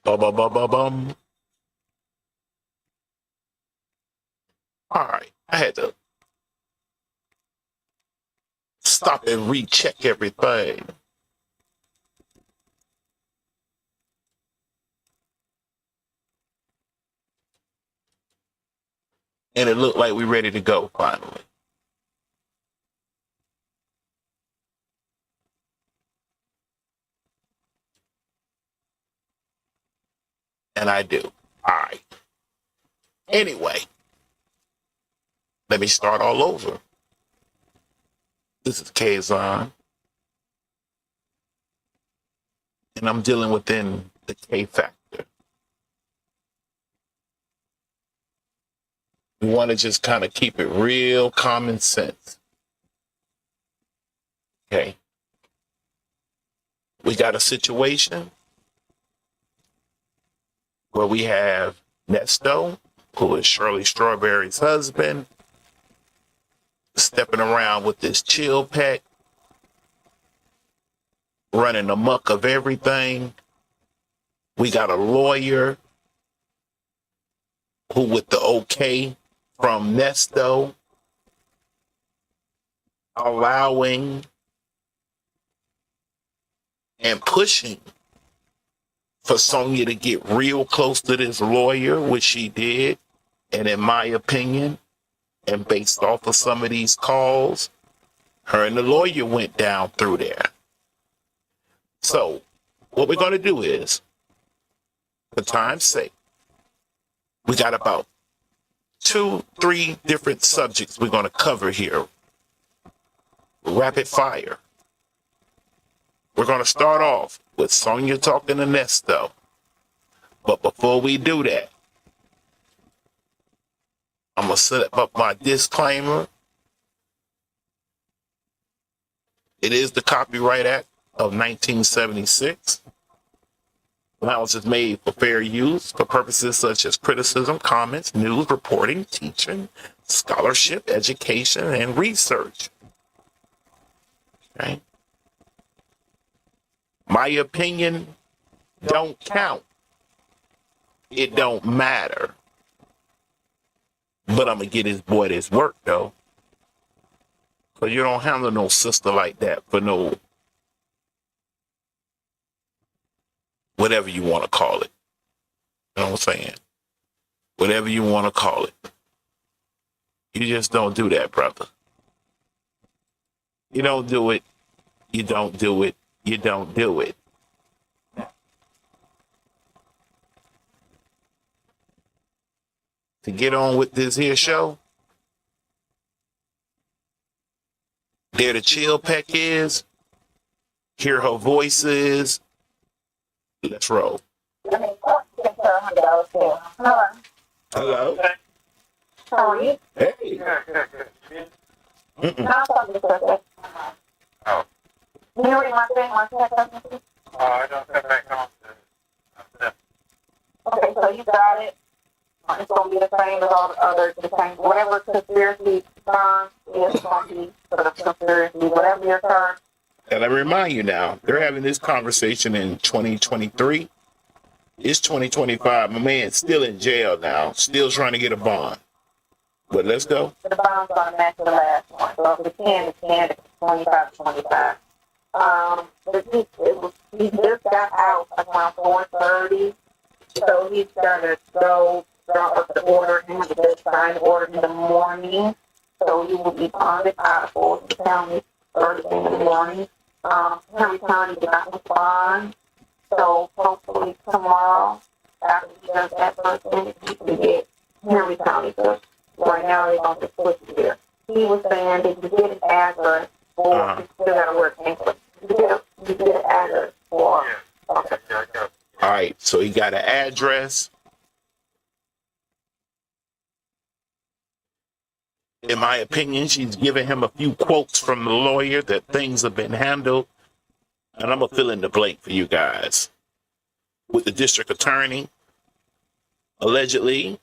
Bum, bum, bum, bum, bum. All right, I had to stop and recheck everything. And it looked like we're ready to go finally. And I do. All right. Anyway, let me start all over. This is Kaazon. And I'm dealing within the K factor. We want to just kind of keep it real common sense. Okay. We got a situation where we have Nesto, who is Shirley Strawberry's husband, stepping around with this chill pack, running amok of everything. We got a lawyer who, with the okay from Nesto, allowing and pushing for Sonya to get real close to this lawyer, which she did. And in my opinion, and based off of some of these calls, her and the lawyer went down through there. So what we're going to do is, for time's sake, we got about 2-3 different subjects we're going to cover here. Rapid fire. We're going to start off with Sonya talking to Nesto. But before we do that, I'm going to set up my disclaimer. It is the Copyright Act of 1976. Allowance is made for fair use for purposes such as criticism, comments, news, reporting, teaching, scholarship, education, and research. Okay? My opinion don't count. It don't matter. But I'm going to get his boy this work, though. Because you don't handle no sister like that for no whatever you want to call it. You know what I'm saying? Whatever you want to call it. You just don't do that, brother. You don't do it. You don't do it. You don't do it. To get on with this here show, there the chill pack is. Hear her voices. Let's roll. Hello. Hello. How are you? Hey. Oh. You read my thing, my text message? I don't have that concept. Okay, so you got it. It's going to be the same as all the others. The same. Whatever conspiracy term is going to be for the conspiracy, whatever your term. And I remind you now, they're having this conversation in 2023. It's 2025. My man's still in jail now, still trying to get a bond. But let's go. The bond's going to match the last one. So if it's 10, it's 10, it's 25, 25. But he just got out like around 4:30. So he's got to go draw up the order and have the sign order in the morning. So he will be bonded out of Fulton County Thursday in the morning. Henry County did not respond. So hopefully tomorrow, after he does that first thing, he can get Henry County. So right now they're going to switch it here. He was saying that you get an address for, you still got to work English. You get an address for, okay. All right, so he got an address. In my opinion, she's giving him a few quotes from the lawyer that things have been handled. And I'm going to fill in the blank for you guys. With the district attorney, allegedly,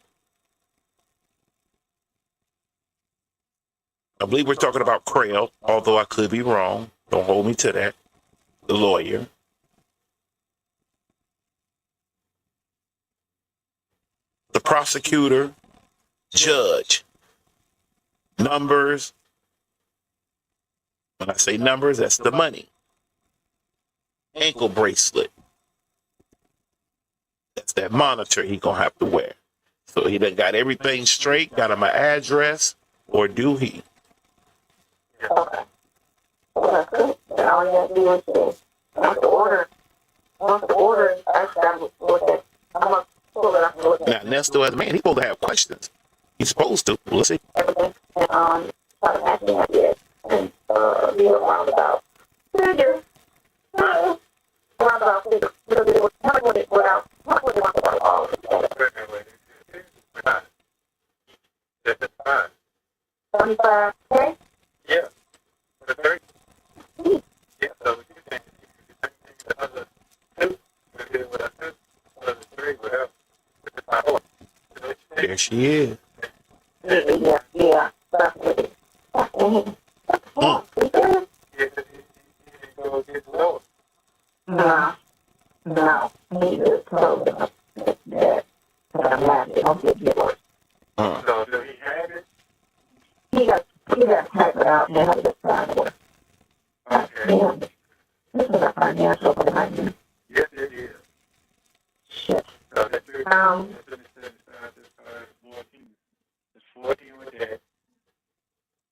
I believe we're talking about Crail, although I could be wrong. Don't hold me to that. The lawyer. prosecutor, judge. Numbers. When I say numbers, that's the money. Ankle bracelet. That's that monitor he gonna have to wear. So he done got everything straight, got him an address, or do he? Okay. Well, cool. And all you have to do is once the order is actually, I'm gonna pull it up and look at Now, Nesto as a man, he's supposed to have questions. He's supposed to. Let's see. everything. And, try to match it ideas. And, be a roundabout figure. Roundabout figure. Because it was, how much would it want to work all of it? 25, okay? Yeah. For the 30. Yeah, so you think the other two, we did what I said, the other three would help with the 5. There she is. Yeah, definitely. Mm. Yeah, you go get lower. No. He is close enough that I'm not going to get worse. So do he have it? He got to type it out and have it signed away. Okay. This is a financial thing. Yes, it is. Shit. So that's it. It's 14 with that.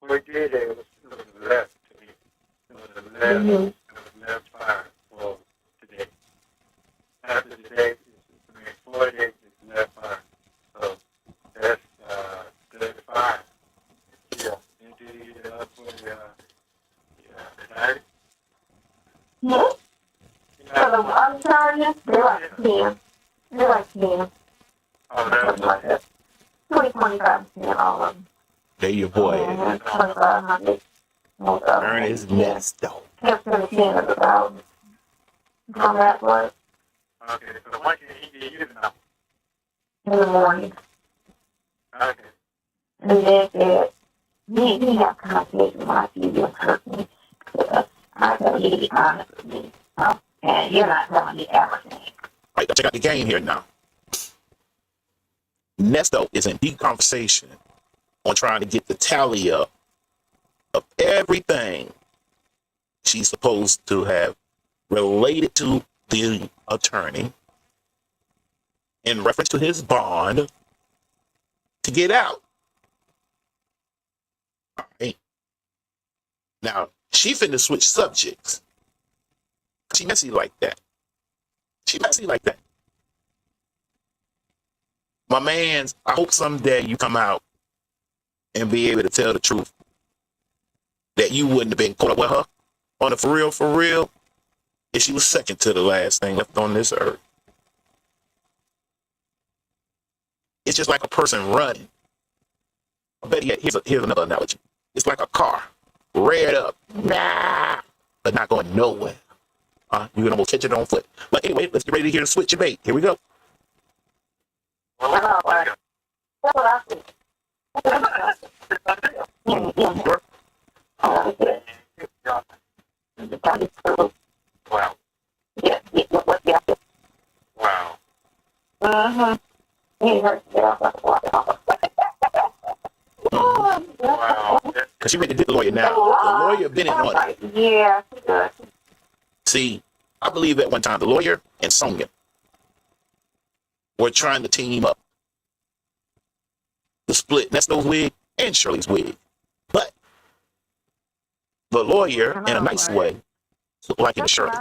What we did there was left to me. It was left fire for today. After today, 4 days is left fire. So that's 35. Yeah. And then you get up for the night. So the other charges, they're like 10. They're like 10. Oh, Something like that. 25%, all of them. There your boy is. 2,500. Ernest Nesto. Kept 10 of the 1,000. From that was okay. So the one he did, you didn't know. in the morning. Okay. And then said, he have conversation when I see you in person. I said, you be honest with me. And you're not telling me everything. Right, check out the game here now. Nesto is in deep conversation on trying to get the tally up of everything she's supposed to have related to the attorney in reference to his bond to get out. All right. Now, she finna switch subjects. She messy like that. My mans, I hope someday you come out and be able to tell the truth that you wouldn't have been caught up with her on the for real, if she was second to the last thing left on this earth. It's just like a person running. I bet yet, here's another analogy. It's like a car, reared up, but not going nowhere. You can almost catch it on foot. But anyway, let's get ready to hear the switch debate. Here we go. That's what I think. Sure. Wow. Yeah. Wow. He hurt to get off like a water. Wow. Because she ready to do the lawyer now. The lawyer been in on it. Yeah, she does. See, I believe at one time the lawyer and Sonya were trying to team up to split Nesto's wig and Shirley's wig. But the lawyer, in a nice way, took liking to Shirley.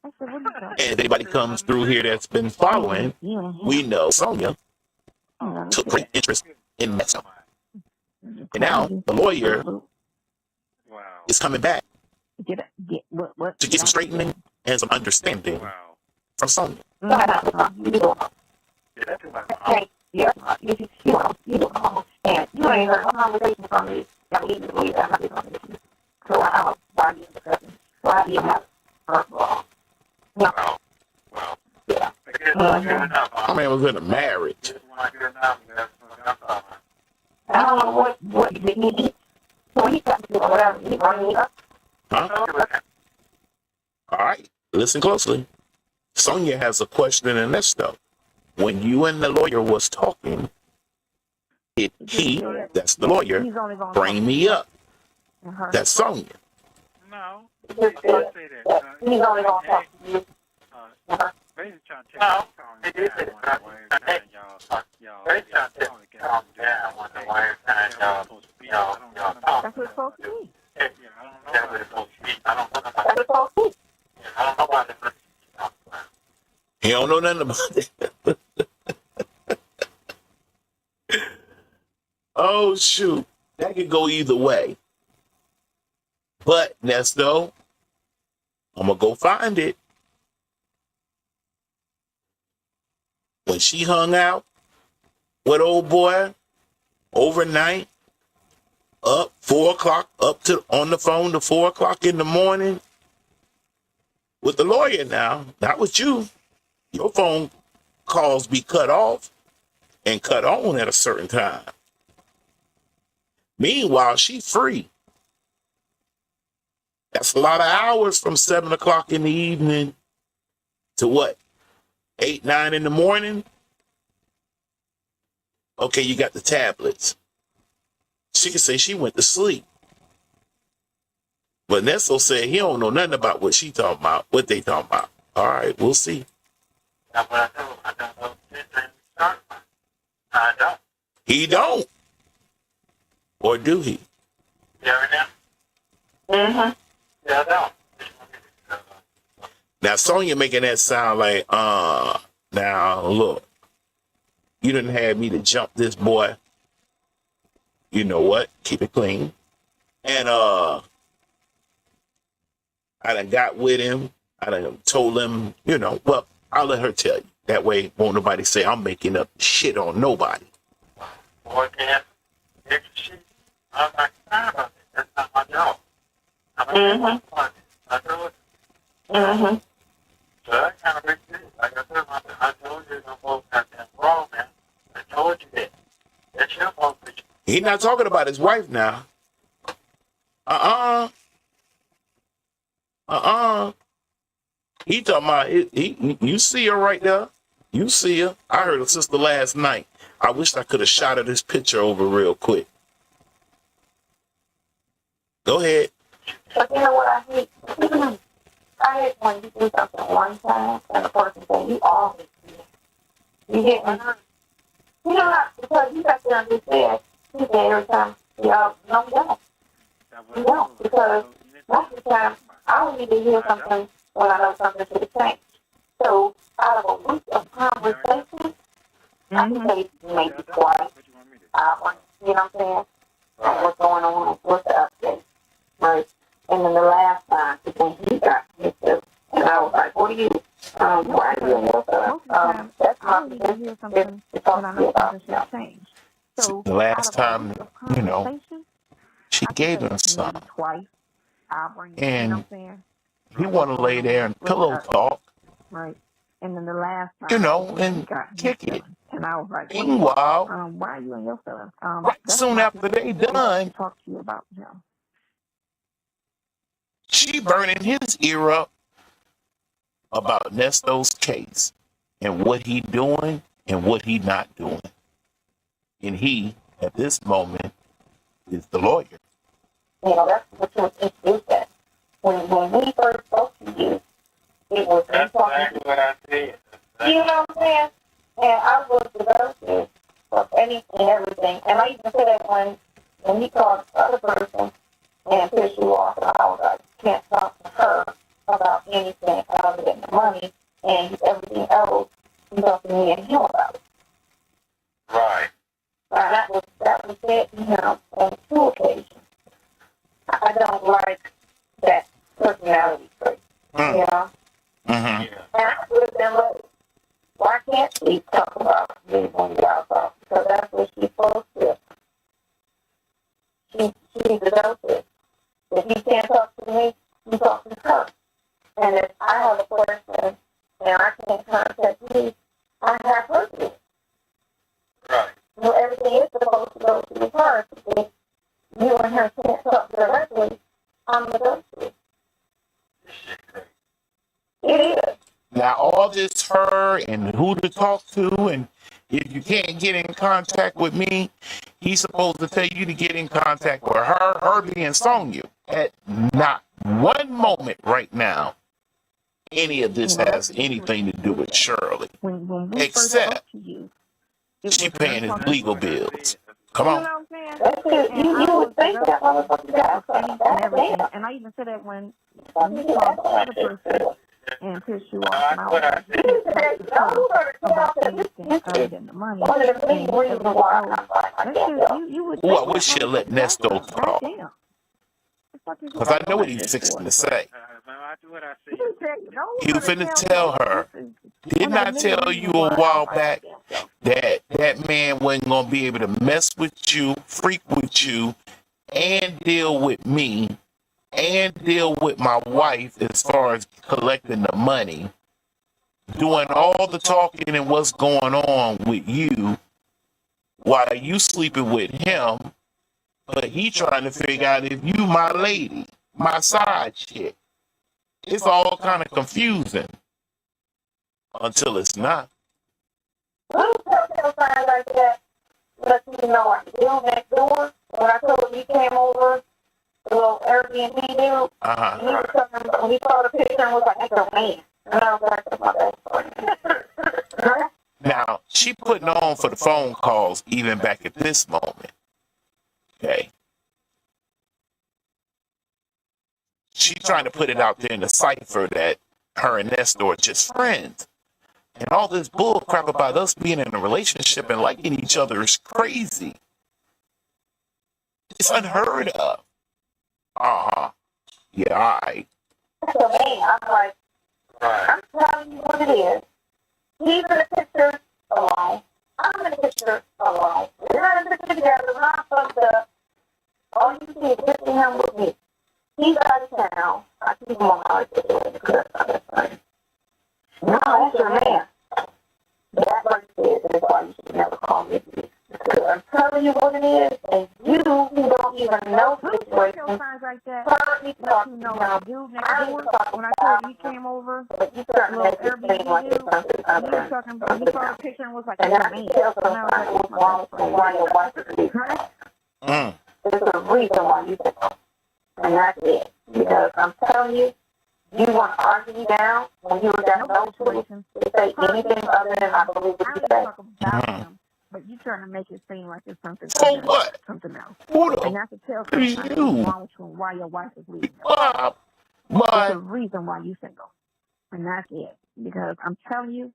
And if anybody comes through here that's been following, we know Sonya took great interest in Nesto. And now the lawyer Wow. is coming back to get some straightening and some understanding Wow. from Sonya. Yeah, you don't and you ain't heard a conversation from me that we believe that might be conversation. So I don't why you discussing. So I didn't have first of all. Wow. Wow. Yeah. I guess that's good enough. My man was in a marriage. Just want to good enough. That's what I'm talking about. I don't know what you need. So he got to do whatever he bring me up. Huh? All right, listen closely. Sonya has a question in Nesto. when you and the lawyer was talking, that's the lawyer, He's only gonna bring me up. her. That's Sonya. No, He's don't say that. only gonna talk to you. Basically trying to tell you down one way, y'all down one way, y'all supposed to be. I don't know. That's what it's supposed to be. Yeah, I don't know. That's what it's supposed to be. I don't know. That's what it's supposed to be. I don't know about it. He don't know nothing about it. Oh, shoot. That could go either way. But, Nesto, I'm going to go find it. When she hung out with old boy overnight, up 4 o'clock, on the phone to 4 o'clock in the morning with the lawyer now, not with you. Your phone calls be cut off and cut on at a certain time. Meanwhile, she's free. That's a lot of hours from 7 o'clock in the evening to what? 8, 9 in the morning? Okay, you got the tablets. She can say she went to sleep. But Nesto said he don't know nothing about what she talking about, what they talking about. All right, we'll see. I don't. He don't. Or do he? Yeah, I don't. Now, Sonya making that sound like, now, look, you didn't have me to jump this boy. You know what? Keep it clean. And I done got with him. I done told him, well, I'll let her tell you. That way, won't nobody say I'm making up shit on nobody. Boy, can't shit. I'm not concerned about it. That's not my job. I told you. So that kind of makes sense. Like I said, I told you you're both goddamn wrong, man. I told you that. That's your fault. He not talking about his wife now. He talking about you see her right there. You see her. I heard her sister last night. I wish I could have shot her this picture over real quick. Go ahead. But you know what I hate? I hate when you do something one time and the person says you always do it. You get me? You know how, because you got to understand, he said every time, y'all, no, you don't. You don't, because most of the time, I don't need to hear something when I know something should change. So, out of a week of conversation, I can say maybe twice. You know what I'm saying? What's going on? What's the update? Right? And then the last time, he got mixed up. And I was like, what are you, why are you in your stuff? That's I don't need to hear something when I know something should change. So, The last time, conversation, she I can gave say him maybe some. twice. I'll bring it, And you know what I'm saying? he want to lay there and pillow talk, Right. And then the last time, and he got kick his it. feelings. And I was like, Meanwhile, why are you in your feelings? right That's soon my after they done, talk to you about him. she burning his ear up about Nesto's case and what he doing and what he not doing. And he, at this moment, is the lawyer. You know, that's what you introduced that. When we first spoke to you, it was That's exactly what I said. you know what I'm saying? And I was devoted of anything and everything. And I even said that when he called the other person and pissed you off, and I was like, can't talk to her about anything other than the money and everything else. You talk to me and him about it. Right. That was said to him on 2 occasions. I don't like that personality trait, you know? Mm-hmm. Yeah. And I would have been like, why can't she talk about me when y'all talk? Because that's what she's supposed to. She's adopted. If you can't talk to me, you talk to her. And if I have a question and I can't contact you, I have her to. Right. You know, everything is supposed to go to her. If you and her can't talk directly, I'm adopted. This shit crazy. It is. Now Now, all this her and who to talk to, and if you can't get in contact with me, he's supposed to tell you to get in contact with her being Sonya. At not one moment right now, any of this has anything to do with Shirley, when we first except spoke to you, it she was paying his talking legal about, bills. Come you know on. what I'm saying? That's it. And I You was would think that motherfucker got and everything. And I even said that when you called the other person and pissed you off, and I was like, you didn't talk to her about anything other than the money. And you said, oh, that's just, you would think Well, I that wish she'd let motherfucker got Nesto something. talk, Goddamn. The fuck is you because I acting know what like he's this fixing for? to say. I do what I He see. said, no, He was finna tell her, did one of the not many tell you reasons a why I while don't like back goddamn self. that that man wasn't going to be able to mess with you, freak with you, and deal with me, and deal with my wife as far as collecting the money, doing all the talking and what's going on with you while you sleeping with him, but he trying to figure out if you my lady, my side chick. It's all kind of confusing until it's not. Little telltale signs like that let you know like the dude next door. When I told you he came over, the little Airbnb dude, and he was talking about, when he saw the picture and was like, that's a man. And I was like, that's my bad. Now, she putting on for the phone calls even back at this moment. Okay. She trying to put it out there in the cipher that her and Nesto are just friends. And all this bull crap about us being in a relationship and liking each other is crazy. It's unheard of. Uh-huh. Yeah, all right. That's a man. I'm like, I'm telling you what it is. He's in the picture alone. I'm in the picture alone. We're not in the picture together. We're not fucked up. All you see is picture him with me. He's out of town. I keep him on my picture because that's not that funny. No, that's your man. That right there is why you should never call me. Because I'm telling you what it is, and you who don't even know the situation, Signs like that. heard me Let talk you to know, him. like, dude next door, when I told you he came over, But you certainly little make it seem like Airbnb it's dude, something he was other. talking about, he saw the picture and was like, And that's I a can man. tell And I was like, sometimes that's what's my wrong best with friend. why your wife is leaving. There's a reason why you think so. And that's it. Because I'm telling you, you want to argue me down when you got no choice to say anything other than I believe what I you don't say. talk about him, but you trying to make it seem like it's something For what? something else. Who And the that's to tell f is sometimes what's you? wrong with you and why your wife is leaving you. Bob. There's a But, reason why you single. And that's it. Because I'm telling you,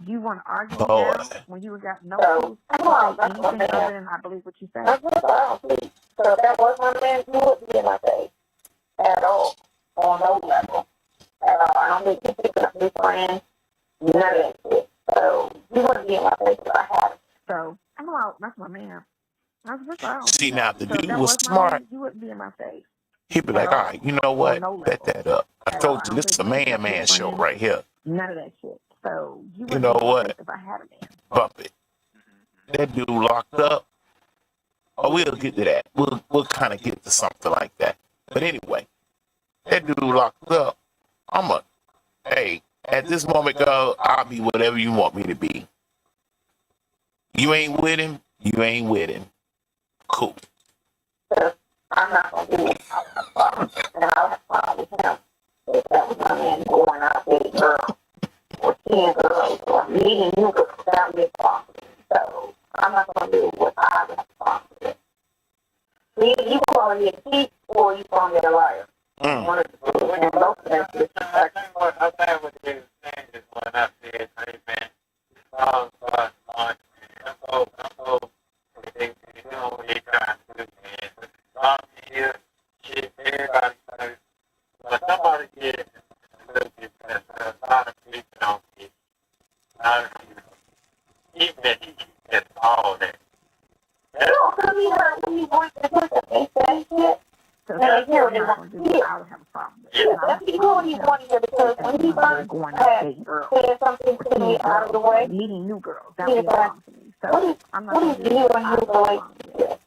you want to argue me boy, down when you got no So, proof come to on, say that's what anything man. other than I believe what you say. That's what I don't see. So if that was my man, you wouldn't be in my face at all, on no level at all. I don't think you picking up new friends, none of that shit. So you wouldn't be in my face if I had it. So I'm out. That's my man. That's what I don't see, see. now if the So if dude that was was my smart, man, you wouldn't be in my face he'd be at like, all all, right, you know on what? no Bet level that up. I at all. told I you, don't this think is a you picking up new man show friends. right here. None of that shit. So you You wouldn't know be in my what? face if I had a man. Bump it. That dude locked up. Oh, we'll get to that. We'll kind of get to something like that. But anyway, that dude locked up. Hey, at this moment, girl, I'll be whatever you want me to be. You ain't with him, you ain't with him. Cool. I'm not going to do it. I'll have fun. And I'll have fun with him. If that was my man going out with a girl, or seeing girls, or meeting new girls, that would be a problem. So I'm not going to do what I would have fun with. Either you call me a thief, or you call me a liar. One of the two. And both of them is I think what they were saying is when I said, hey man, I'm so, they know what they trying to do, man. I'm here, shit, everybody, but somebody did a little bit better. A lot of people don't get, a lot of people, even that he gets all that. you know, because he heard when you voice the person, they say shit. So And they hear what I'm they not want going to to do hear. it. I would have a problem with it. And I That's have a what problem he with him. wanted to, because when he first Going out had dating girls, said something or to me seeing out of the girls, or way, meeting new girls. That he would was be a like, problem to me. So I'm not what going is to do you it. and I you have a problem with it. relationship?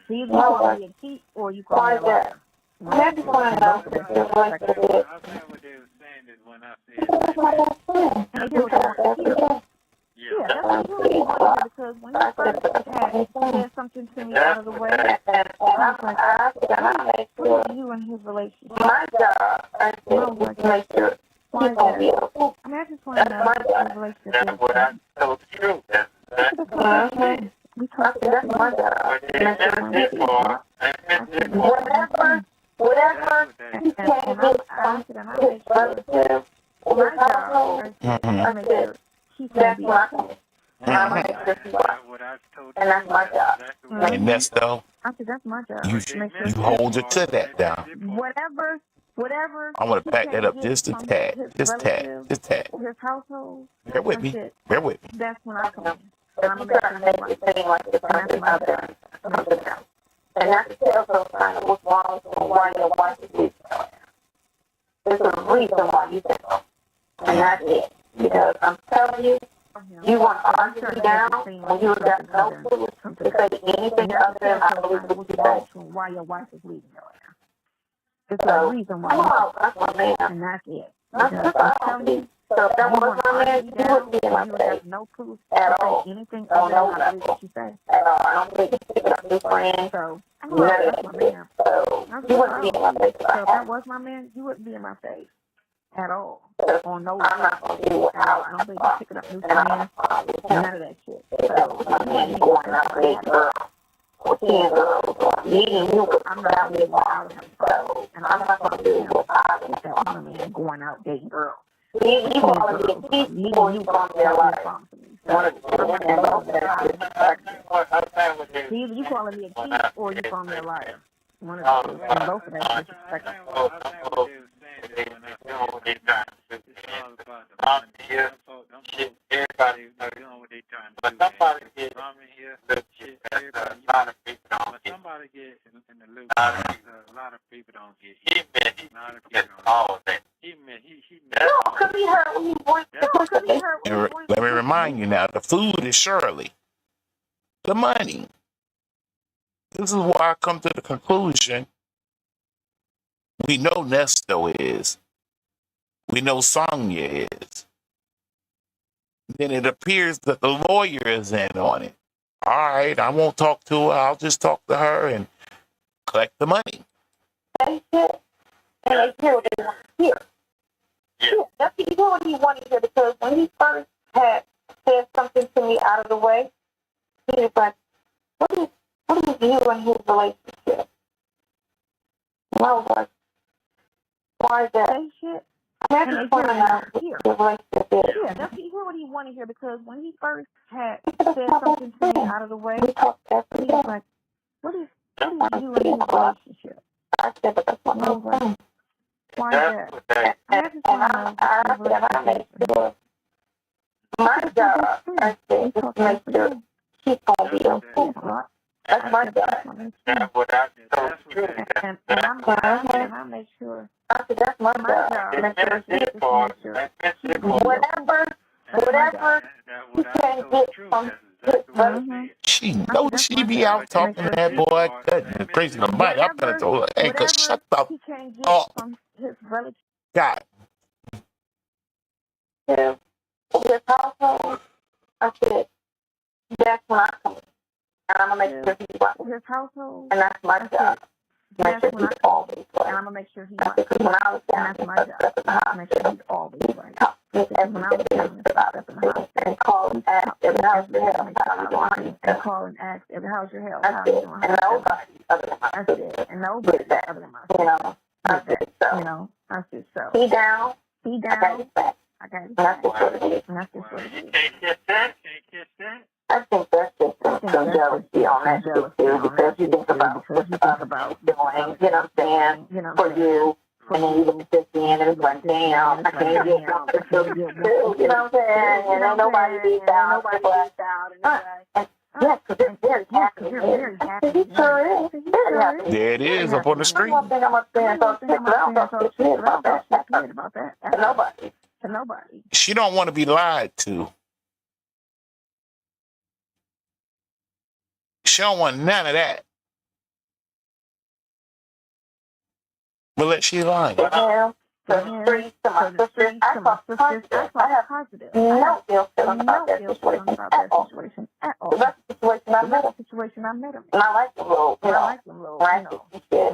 So either you call me a cheat or you call Why me a is that? liar. And I just want to know Both of what them your shit. relationship is. I think what they were saying is when I said, that's my best friend. And they hear what they want to hear. Yeah, that's what you really want to hear because when you first had said something to me out of the way, And I was like, make what sure is you and his relationship? my job is to make sure Why he's is gonna be that? okay. I mean, I just want to know what his relationship That's is. what I told you. That's Mhm. We I talked said, that's about my it. job. But that's it for. That's it for. Whatever he And can't I get from said, and I his make sure relative or my his job household, is to make sure he's going to that's be what I okay. can. I'm gonna make sure he's right. That's what I told you. And that's my job. And Nesto, I said, that's my job. you To make sure you hold it to that now. whatever I want he to back that can't up get just a from tad, his just tad, relatives just tad. or his household, Bear with me. shit, Bear with me. that's when I come in. And I'm You going to trying to make make sure it seem like it's something other, something else. And not to tell those kind of what's wrong with you, why your wife is leaving. There's a reason why you said so. And that's it. Because I'm telling you, you want to argue me down when you got no clue to say anything other than I believe what you say. why your wife is leaving your ass. It's So, a reason come why. on, that's my man. And that's it. That's Because what I'm I telling you, So if that you was want to my man, argue you down wouldn't be in my and you face have no proof at to all. say anything Oh, other no, than I believe what you say. At all. I don't think you pick up new friends. So, None of that's my that. man. So you wouldn't be in my face So if that was my man, you wouldn't be in my face at all. On no I'm not going to do what at all. I don't think you picking up new friends, none of that shit. So my man going out with a girl or 10 girls or meeting you with I'm not going to do what I would have a problem. So And I'm not going to do what I would with that have. my man going out dating girls. You want to be a thief before you go on their life. Either you calling me a thief or you calling me a liar. One of the two. And both of that is disrespectful. Everybody doing what they trying to do. Somebody get here, shit, everybody. But somebody get in the loop. A lot of people don't get hit. A lot of people don't get hit. He met No, all because he heard when he voiced And let me remind you now, the food is Shirley. The money. This is why I come to the conclusion. We know Nesto is. We know Sonya is. Then it appears that the lawyer is in on it. All right, I won't talk to her. I'll just talk to her and collect the money. they shit, and they hear what they want to hear. Yeah, that's what he wanted to hear because when he first had said something to me out of the way, he was like, what is you and his relationship? And I was like, why is that? Say shit. I just want to know what your relationship is. Yeah, that's hear what he want to hear because when he first had said something to me out of the way, We talked every he day. was like, what is you and his relationship? I said, but that's not And I was like, why is that? that. I just want to know I what said, his I made relationship is. sure my job, I said, is to make sure she's going to be okay. That's my job. That's what I told you. And I make sure I said, that's my job. job. Make sure That's she's it for. That's it for. whatever you can get from She knows she be out talking to that boy, cutting crazy the body. I'm gonna tell her, hey, cause shut the he can't get up. from his relative. God. to his household, I said, that's when I come in. And I'm going to make sure he's right. His household, And that's my job. Make sure he's always and right. I'm gonna make sure he's I right. said, 'cause when I was down, And that's my job. Make sure he's always right. every day and call and ask every how's your health, how you doing? And call and ask, how's your health? How That's you it. doing? And nobody other than That's myself. it. And nobody other than myself. You know, I said, so. You know, I said so. He down, He I got down. his back. I got his And back. that's just what it is. And that's just what it is. Can't kiss that. Can't kiss that. I think that's just some jealousy on that shit too, because you think about what the other people doing, you know what I'm saying, for you, and then you look at this end and it's like, damn, I can't get something to do, you know what I'm saying, and ain't nobody beat out, and yes, because it's very happy, it sure is, very happy. There it is up on the street. I don't think I'm up there and talk shit, but I don't talk shit about that, to nobody. To nobody. She don't want to be lied to. She don't want none of that. But let she lie. Yeah. the streets, to my sisters. I talk positive. I have no ill feeling about that situation at all. The rest of the situation I met him. And I like the little, racket and shit.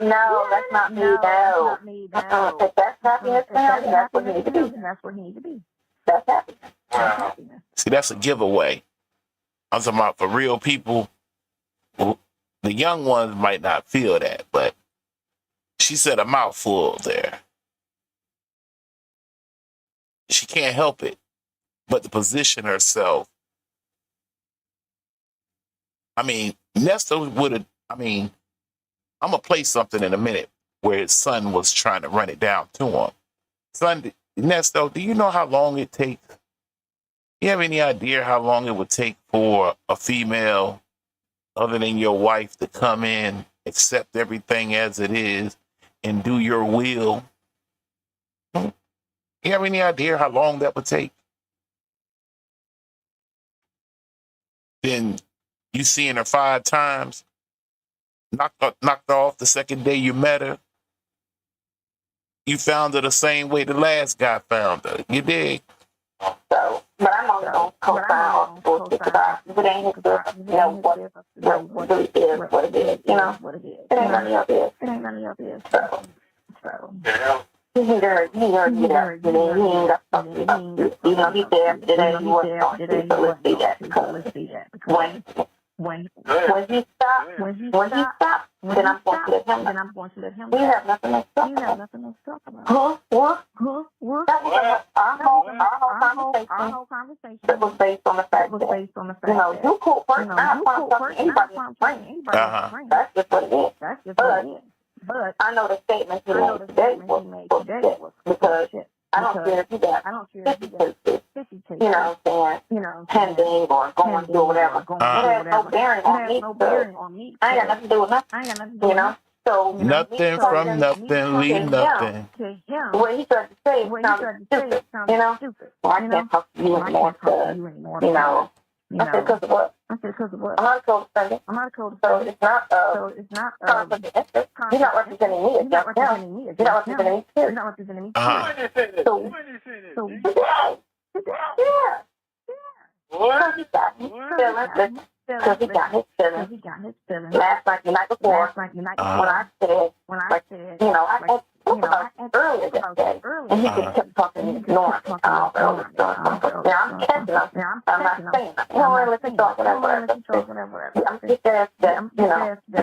No, that's not me. No. If that's happiness for him, that's what he needs to be. That's happiness. Wow. See, that's a giveaway. I'm talking about for real people. The young ones might not feel that, but she said a mouthful there. She can't help it but to position herself. I mean, Nesto would have, I'm going to play something in a minute where his son was trying to run it down to him. Son, Nesto, do you know how long it takes? You have any idea how long it would take for a female other than your wife to come in, accept everything as it is, and do your will? You have any idea how long that would take? Then you seeing her 5 times, knocked her off the second day you met her. You found her the same way the last guy found her. You dig? So, but I'm only going to co-sign on bullshit because if it ain't his stuff, what really is what it is, It ain't none of your business. So. He ain't got something. He there today, he wasn't on today, so let's see that. Because when he stops, then I'm going to let him. We have nothing else to talk about. That was our whole conversation. It was based on the fact that, you cool person, I'm not talking to anybody in training. That's just what it is. But I know the statement he made today was bullshit because I don't care if you got 50 cases, pending or going through whatever. It has no bearing on me. I ain't got nothing to do with nothing, So nothing from nothing, leave nothing. What he tried to say sounded stupid, Well, I can't talk to you anymore because, I said, because of what? I'm not a co-defendant. So it's not conflict of interest. You're not representing me against him. You're not representing me, period. When did he say this? Yeah. What? Because he got his feelings. Last night, the night before, when I said, I asked earlier that day, and he just kept talking and ignoring me. Now I'm catching him. I'm not saying nothing. Let me talk, whatever. I'm just there that, and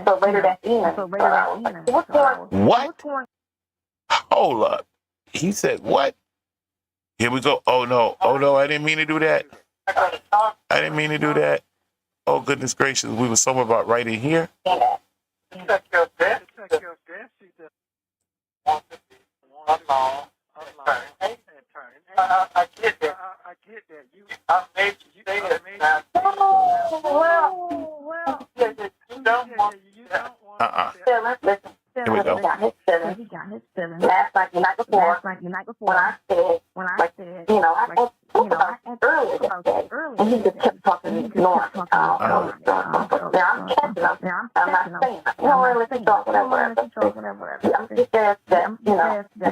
so later that evening, what's going? What? Hold up. He said what? Here we go. Oh no, I didn't mean to do that. Oh, goodness gracious. We were somewhere about right in here. Check your desk. She just wants to be one long attorney. I get that. I made you say it. Well, you don't want listen. Here we go. He got his feelings. Last night, the night before, when I said, I asked earlier that day, and he just kept talking and ignoring me. Now I'm catching him. I'm not saying nothing. Let me talk, whatever. I'm just there that, and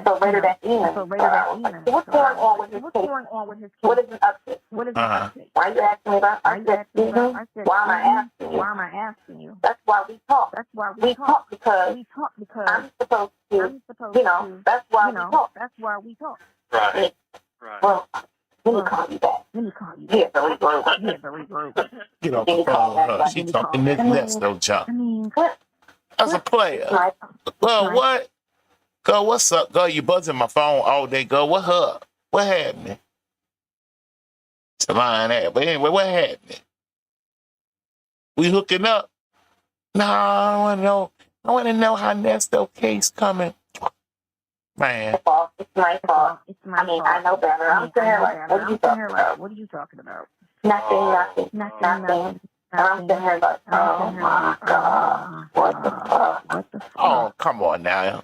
so later that evening, what's going on with his case? What is it up to? Why are you asking me about? I said, why am I asking you? That's why we talk. We talk because I'm supposed to, that's why we talk. Right. Well, let me call you back. Yeah, very rude. Get off the phone with her. She talking this Nesto junk. As a player. Girl, what? Girl, what's up? Girl, you buzzing my phone all day. Girl, what up? What happened? It's a line there. But anyway, what happened? We hooking up? No, I want to know. I want to know how Nesto case coming. Man. It's my fault. I know better. I'm saying like, what are you talking about? Nothing. And I'm sitting here like, oh my God. What the fuck? Oh, come on now.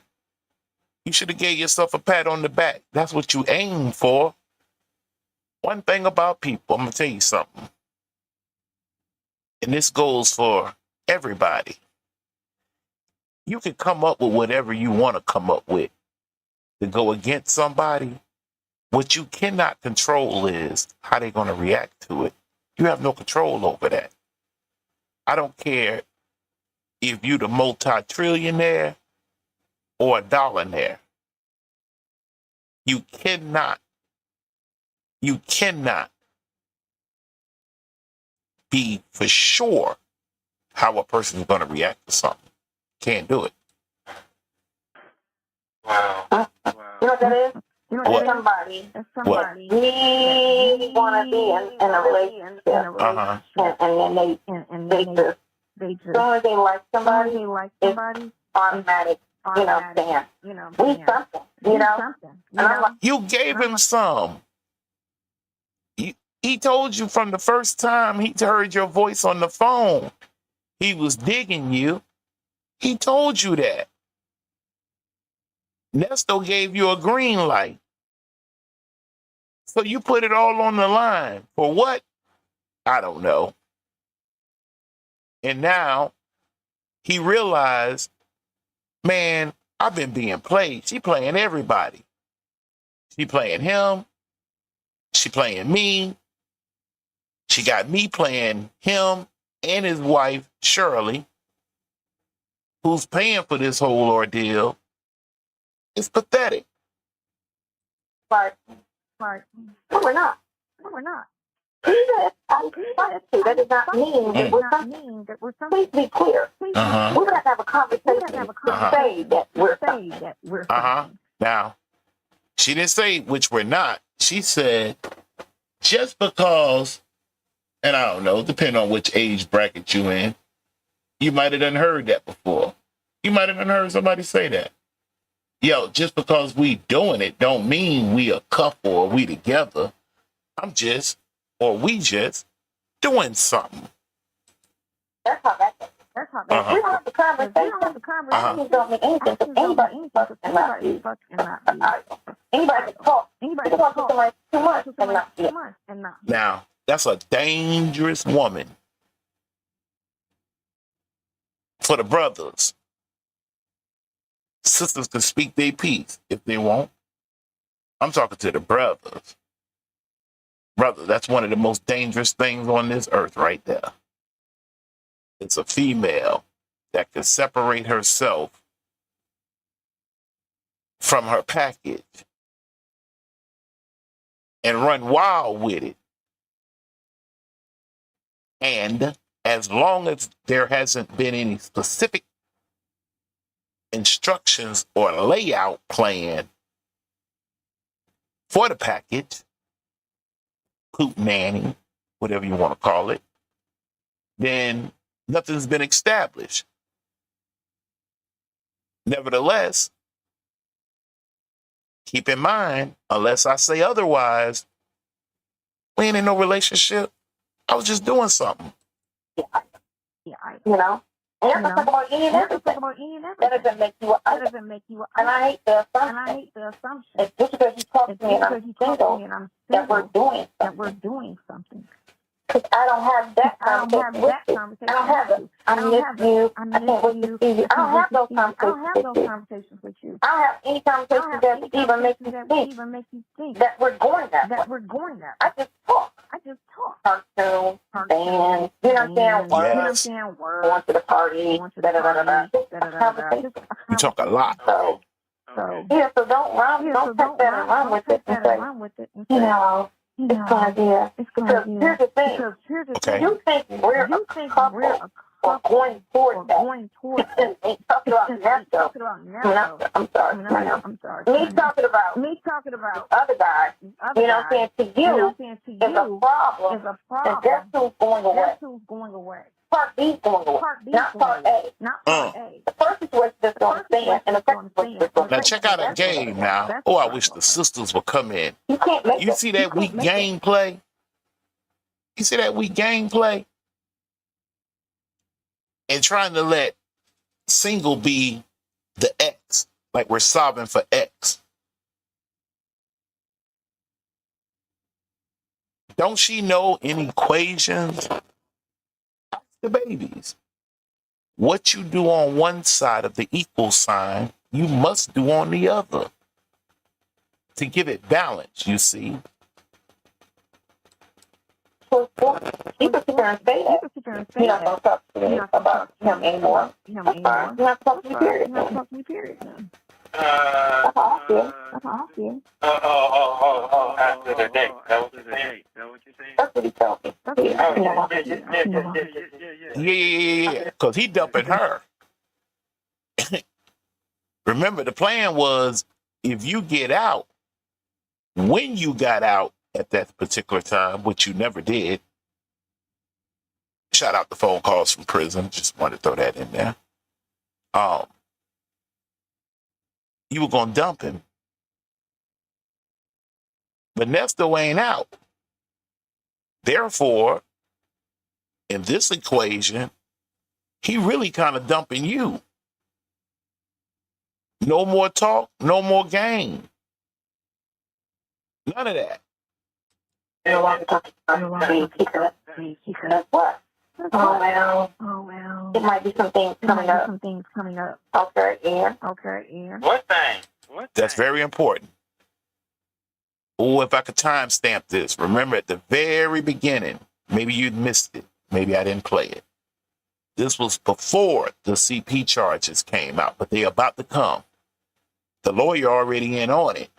You should have gave yourself a pat on the back. That's what you aim for. One thing about people, I'm going to tell you something. And this goes for everybody. You can come up with whatever you want to come up with to go against somebody. What you cannot control is how they're going to react to it. You have no control over that. I don't care if you're the multi-trillionaire or a dollaire. You cannot be for sure how a person is going to react to something. Can't do it. Wow. You know what that is? What? Somebody What? we want to be in a relationship, and then they just, as soon as they like somebody, it's automatic. Damn. We something. And I'm like, You gave him some. He told you from the first time he heard your voice on the phone, he was digging you. He told you that. Nesto gave you a green light. So you put it all on the line. For what? I don't know. And now he realized, man, I've been being played. She playing everybody. She playing him. She playing me. She got me playing him and his wife, Shirley, who's paying for this whole ordeal. It's pathetic. Right. No, we're not. That does not mean that we're something. Please be clear. Uh-huh. We would have to have a conversation to say that we're something. Uh-huh. Now, she didn't say which we're not. She said, just because, and I don't know, depending on which age bracket you in, you might have done heard that before. You might have done heard somebody say that. Yo, just because we doing it don't mean we a couple or we together. We just doing something. That's how that is. Uh-huh. We don't have the conversation. Uh-huh. Don't mean anything because anybody can not be. Anybody can talk. Anybody can talk to somebody too much and not be. Now, that's a dangerous woman. For the brothers, sisters can speak their piece if they want. I'm talking to the brothers. Brother, that's one of the most dangerous things on this earth right there. It's a female that can separate herself from her package and run wild with it. And as long as there hasn't been any specific instructions or layout plan for the package, poop nanny, whatever you want to call it, then nothing's been established. Nevertheless, keep in mind, unless I say otherwise, we ain't in no relationship. I was just doing something. You know? And that's talk about any and everything. That doesn't make you an and I hate the assumption. It's just because you talk to me and I'm single, that we're doing something. Because I don't have that conversation with you. I don't have it. I miss you. I can't wait to see you. I don't have those conversations with you. I don't have any conversations that even make you think that we're going that way. I just talk. Cartoons, bands, you know what I'm saying? Work, going to the party, da-da-da-da-da. You talk a lot. So don't take that and run with it and say, you know, it's gonna be a. Because here's the thing. Okay. You think we're a couple or going toward that. Talking about Nesto. I'm sorry. Me talking about the other guy. You know what I'm saying? To you is a problem. And guess who's going away? Part B's going away. Not Part A. The first situation that's going to stand, and the second situation that's going to Now check out a game now. Oh, I wish the sisters would come in. You see that weak gameplay? You see that weak gameplay? And trying to let single be the X, like we're solving for X. Don't she know any equations? Ask the babies. What you do on one side of the equal sign, you must do on the other to give it balance, you see. You can sit there and say that. You're not going to talk to me about him anymore. That's fine. You're not talking to me, period. You're not talking to me, period. That's how I feel. That's how I feel. After the date. That was the date. That what you saying? That's what he told me. Yeah. Because he dumping her. Remember, the plan was if you get out, when you got out at that particular time, which you never did, shout out the phone calls from prison. Just wanted to throw that in there. You were going to dump him. But Nesto ain't out. Therefore, in this equation, he really kind of dumping you. No more talk, no more game. None of that. You don't want to talk about me. He said, what? Oh, well. It might be some things coming up. Okay, and? What thing? That's very important. Oh, if I could timestamp this. Remember at the very beginning, maybe you missed it. Maybe I didn't play it. This was before the CP charges came out, but they're about to come. The lawyer already in on it.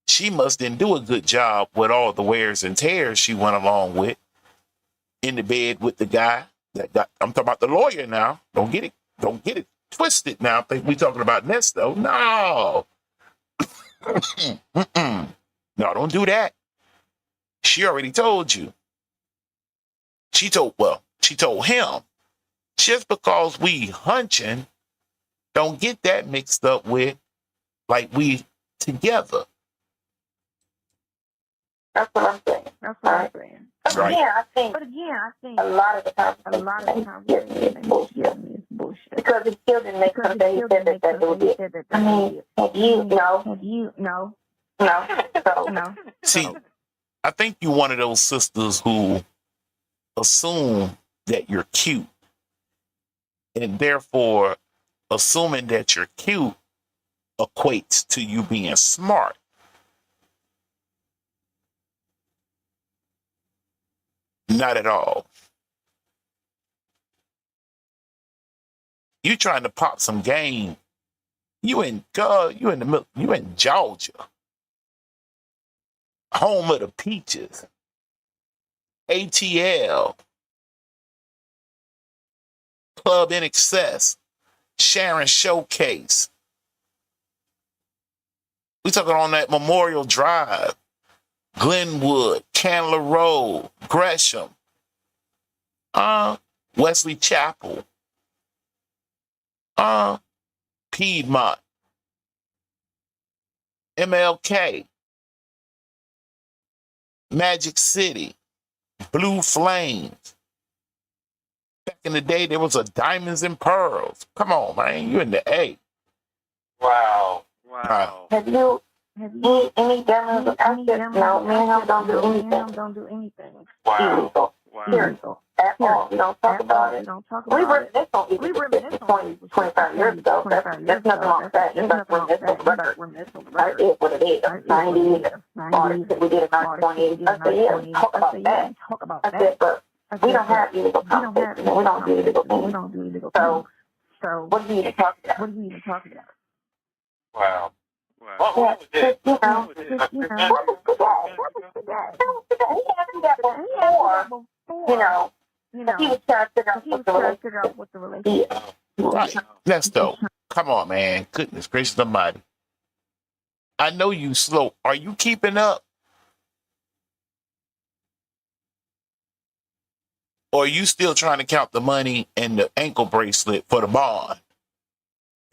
She must didn't do a good job with all the wears and tears she went along with in the bed with the guy that got, I'm talking about the lawyer now. Don't get it twisted now. Think we talking about Nesto. No. No, don't do that. She already told you. She told him. Just because we hunching, don't get that mixed up with like we together. That's what I'm saying. Right. But again, I think a lot of the time is bullshit. Because it still didn't make sense that he said that it was it. I mean, have you? No. No. See, I think you're one of those sisters who assume that you're cute. And therefore, assuming that you're cute equates to you being smart. Not at all. You trying to pop some game. You in Georgia. Home of the peaches. ATL. Club in Excess. Sharon Showcase. We talking on that Memorial Drive. Glenwood, Candler Road, Gresham, Wesley Chapel, Piedmont, MLK, Magic City, Blue Flames. Back in the day, there was a Diamonds and Pearls. Come on, man, you in the A. Wow. Have you any demos of assets? No, me and him don't do anything. Wow. Illegal. At all. We don't talk about it. We reminisce on it 25 years ago. There's nothing wrong with that. Just like reminisce on the record. It is what it is. 90s, artists we did in 1920s. I said, yeah, talk about that. I said, but we don't have illegal conversation. We don't do illegal things. So what are you even talking about? Wow. What was it? What was today? He hasn't got before, he was trying to figure out what the relationship is. Right. Nesto. Come on, man. Goodness gracious almighty. I know you slow. Are you keeping up? Or are you still trying to count the money and the ankle bracelet for the bond?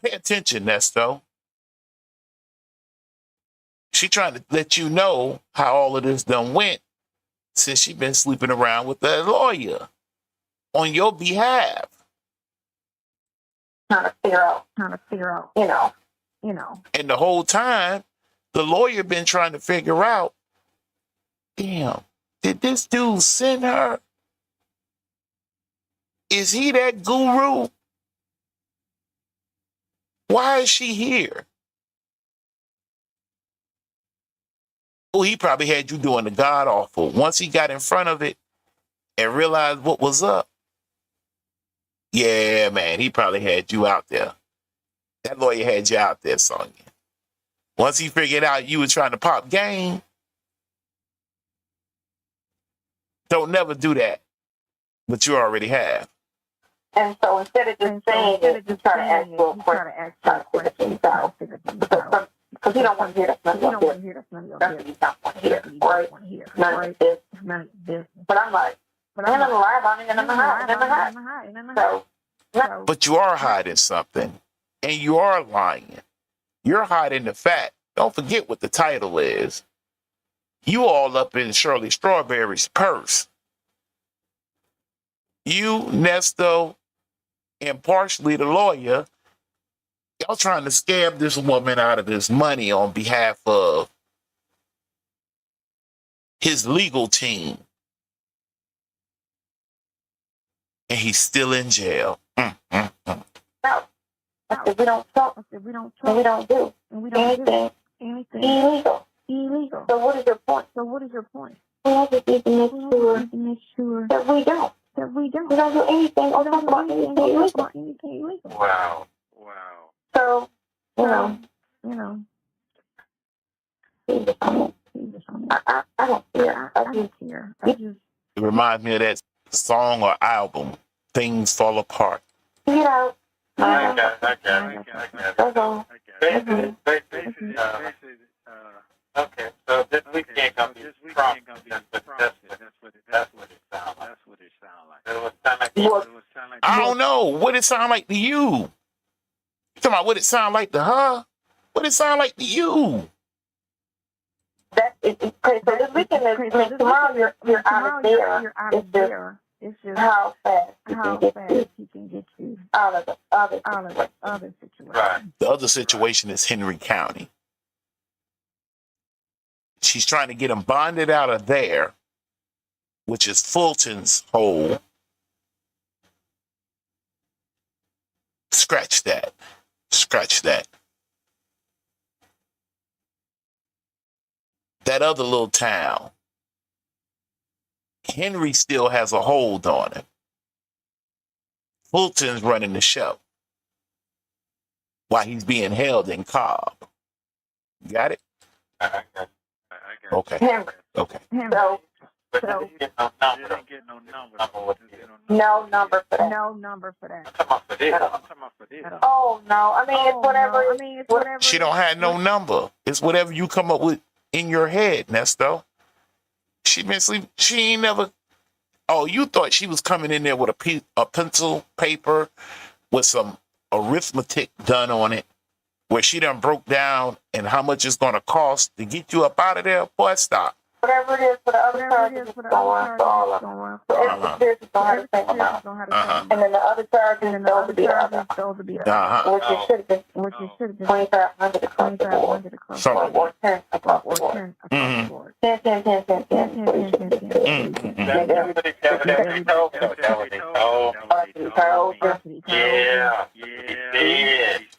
Pay attention, Nesto. She trying to let you know how all of this done went since she been sleeping around with that lawyer on your behalf. Trying to figure out, And the whole time, the lawyer been trying to figure out, damn, did this dude send her? Is he that guru? Why is she here? Oh, he probably had you doing the god awful. Once he got in front of it and realized what was up, yeah, man, he probably had you out there. That lawyer had you out there, Sonya. Once he figured out you were trying to pop game, don't never do that. But you already have. And so instead of just saying it, you try to ask for a question. Try to figure things out. Because you don't want to hear that's none of your business. That's what you don't want to hear, right? None of your business. But I'm like, I'm going to lie about it and I'm going to hide. But you are hiding something. And you are lying. You're hiding the fact. Don't forget what the title is. You all up in Shirley Strawberry's purse. You, Nesto, and partially the lawyer, y'all trying to scam this woman out of this money on behalf of his legal team. And he's still in jail. No. I said, we don't talk. And we don't do anything illegal. So what is your point? We have to make sure that we don't. We don't do anything or talk about anything illegal. Wow. So, you know. I don't care. I just care. It reminds me of that song or album, Things Fall Apart. Get out. I got That's all. Okay, so this weekend gonna be Trump, but that's what it sounds like. It would sound like. I don't know. What it sound like to you? You talking about what it sound like to her? What it sound like to you? That is crazy. So this weekend is tomorrow. You're out of there. It's just how fast he can get you out of the other situation. Right. The other situation is Henry County. She's trying to get him bonded out of there, which is Fulton's hole. Scratch that. That other little town. Henry still has a hold on him. Fulton's running the show while he's being held in Cobb. You got it? I got it. Okay. Henry. Okay. So But you didn't get no number. no number for that. No number for that. I'm talking about for this. Oh no! I mean, it's whatever. She don't have no number. It's whatever you come up with in your head, Nesto. She been sleep. She ain't never. Oh, you thought she was coming in there with a pencil, paper, with some arithmetic done on it, where she done broke down and how much it's gonna cost to get you up out of there? Boy, stop. Whatever it is for the other charges, it's going to run for all of them. So every charge is going to have the same amount. And then the other charges, those will be the other. Which it should have been 2,500 across the board. Something. Or 10 across the board. 10. Yeah. He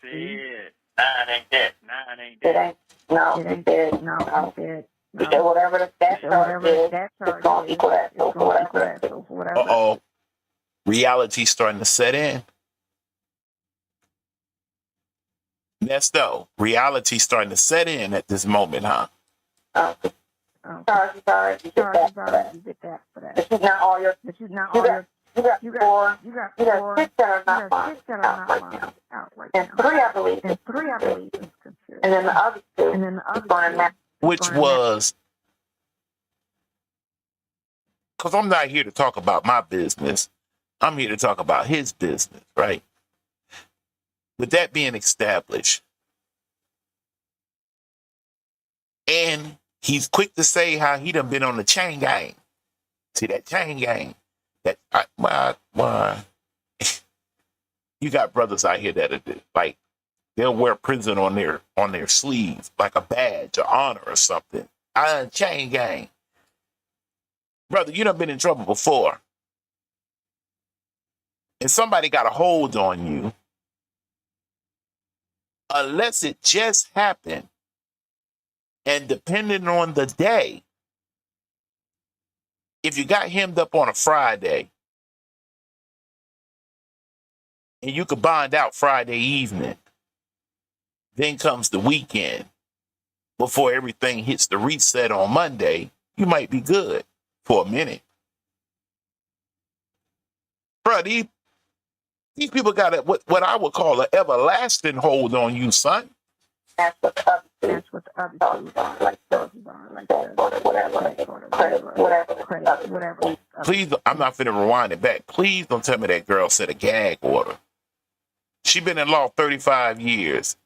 did. Nine ain't that. It ain't. No, it did. No, it did. So whatever that charge is, it's going to equal that. So whatever. Uh-oh. Reality's starting to set in. Nesto, reality's starting to set in at this moment, huh? Charge, you get that for that. This is not all your. You got 6 that are not mine out right now. And 3, I believe. is considered. And then the other 2 is going to match. Which was, because I'm not here to talk about my business. I'm here to talk about his business, right? With that being established, and he's quick to say how he done been on the chain gang. See that chain gang? You got brothers out here that are like, they'll wear prison on their sleeves, like a badge or honor or something. Chain gang. Brother, you done been in trouble before. and somebody got a hold on you, unless it just happened, and depending on the day, if you got hemmed up on a Friday and you could bond out Friday evening, then comes the weekend before everything hits the reset on Monday, you might be good for a minute. Bro, these people got what I would call an everlasting hold on you, son. That's what the other That's what the other two are, like the whatever. Please, I'm not finna rewind it back. Please don't tell me that girl said a gag order. She been in law 35 years.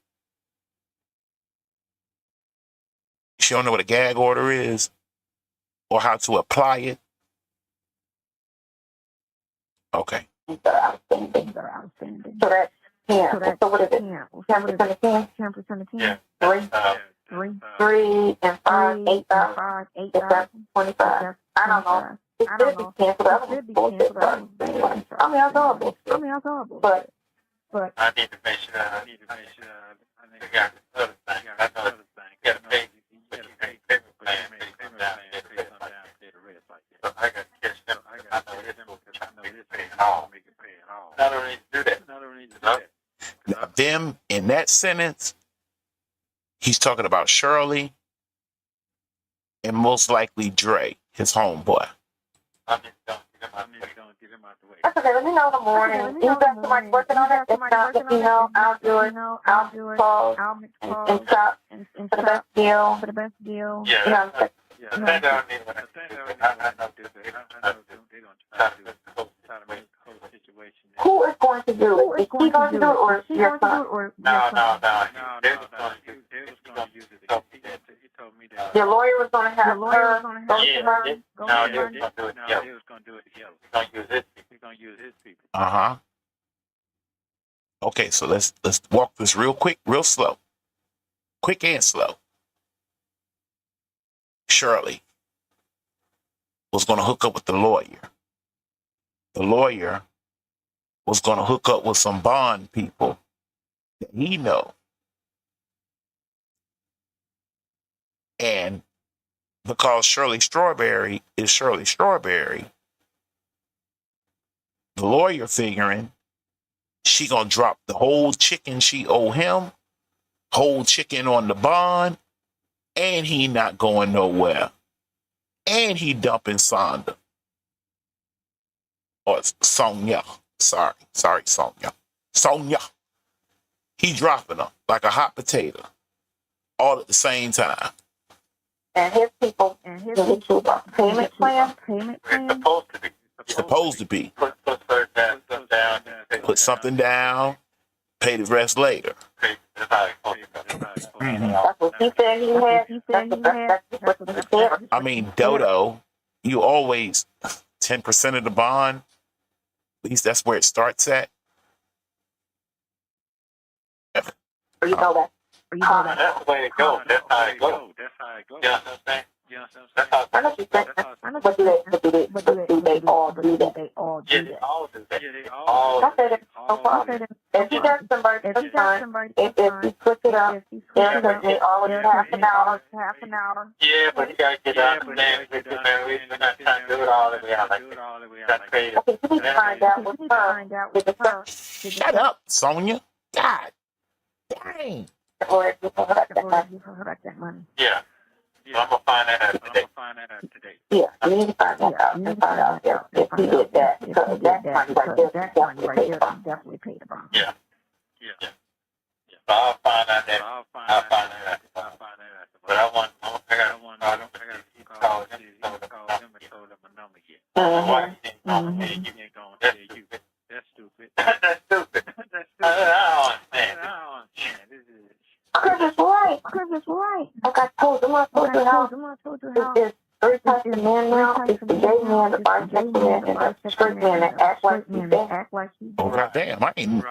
She don't know what a gag order is or how to apply it. Okay. things are outstanding. So that's 10. So what is it? 10% of 10? 10% of 10. Yeah. 3 and 5, 8,000. 8,000. 25. I don't know. It could be canceled. I mean, that's horrible. But I need to make sure. I got other thing. I got other thing. You gotta pay. You gotta pay payment plan. Payment plan. Pay something down. Pay the rest like that. So I got to catch them. I know this because I know this pay it all. Make it pay it all. I don't need to do that. I don't need to do that. Now, them in that sentence, he's talking about Shirley and most likely Dre, his homeboy. I'm just gonna get him out the way. that's okay. Let me know in the morning. You got somebody working on it? If not, let me know. I'll do it. I'll call I'll make and shop and for the best deal. for the best deal. Yeah. You know what I'm saying? Yeah. I think I need what I think. I know this. I know they're gonna try to do it. Try to make the whole situation. Who is going to do it? Is he going to do it or your son? No. They was gonna use it. He told me that. Your lawyer was going to have her go to her? No, they was gonna do it. No, they was gonna do it together. He's gonna use his people. Uh-huh. Okay, so let's walk this real quick, real slow. Quick and slow. Shirley was going to hook up with the lawyer. The lawyer was going to hook up with some bond people that he know. And because Shirley Strawberry is Shirley Strawberry, the lawyer figuring she going to drop the whole chicken she owe him, whole chicken on the bond, and he not going nowhere. And he dumping Sonda. Or Sonya. Sorry, Sonya. Sonya. He dropping her like a hot potato. All at the same time. And his people, payment plan? It's supposed to be. Put something down. Put something down. Pay the rest later. That's how it's supposed to be. That's what he said he had. That's what he said. I mean, Dodo, you always 10% of the bond. At least that's where it starts at. Or you know that. That's the way it goes. That's how it goes. You know what I'm saying? That's how I know what you're saying. But do they all do that? they all do that. I said it. No problem. If he does somebody for fun, if he puts it up, they always half an hour. Yeah, but you gotta get out and then we're not trying to do it all the way out like that's crazy. Okay, so we need to find out with her. Shut up, Sonya. God dang. Or if you collect that money. Yeah. So I'm gonna find that out today. Yeah, you need to find that out. And find out if he did that. Because that money right there definitely paid the bond. Yeah. So I'll find out that. But I got to call him and told him a number yet. Why you ain't gonna tell you? That's stupid. That's stupid. I don't understand. This is. Chris is right. Like I told you how it's 3 types of men now. It's the gay man, the bisexual man, and the straight man that act like he's Oh, goddamn. I ain't,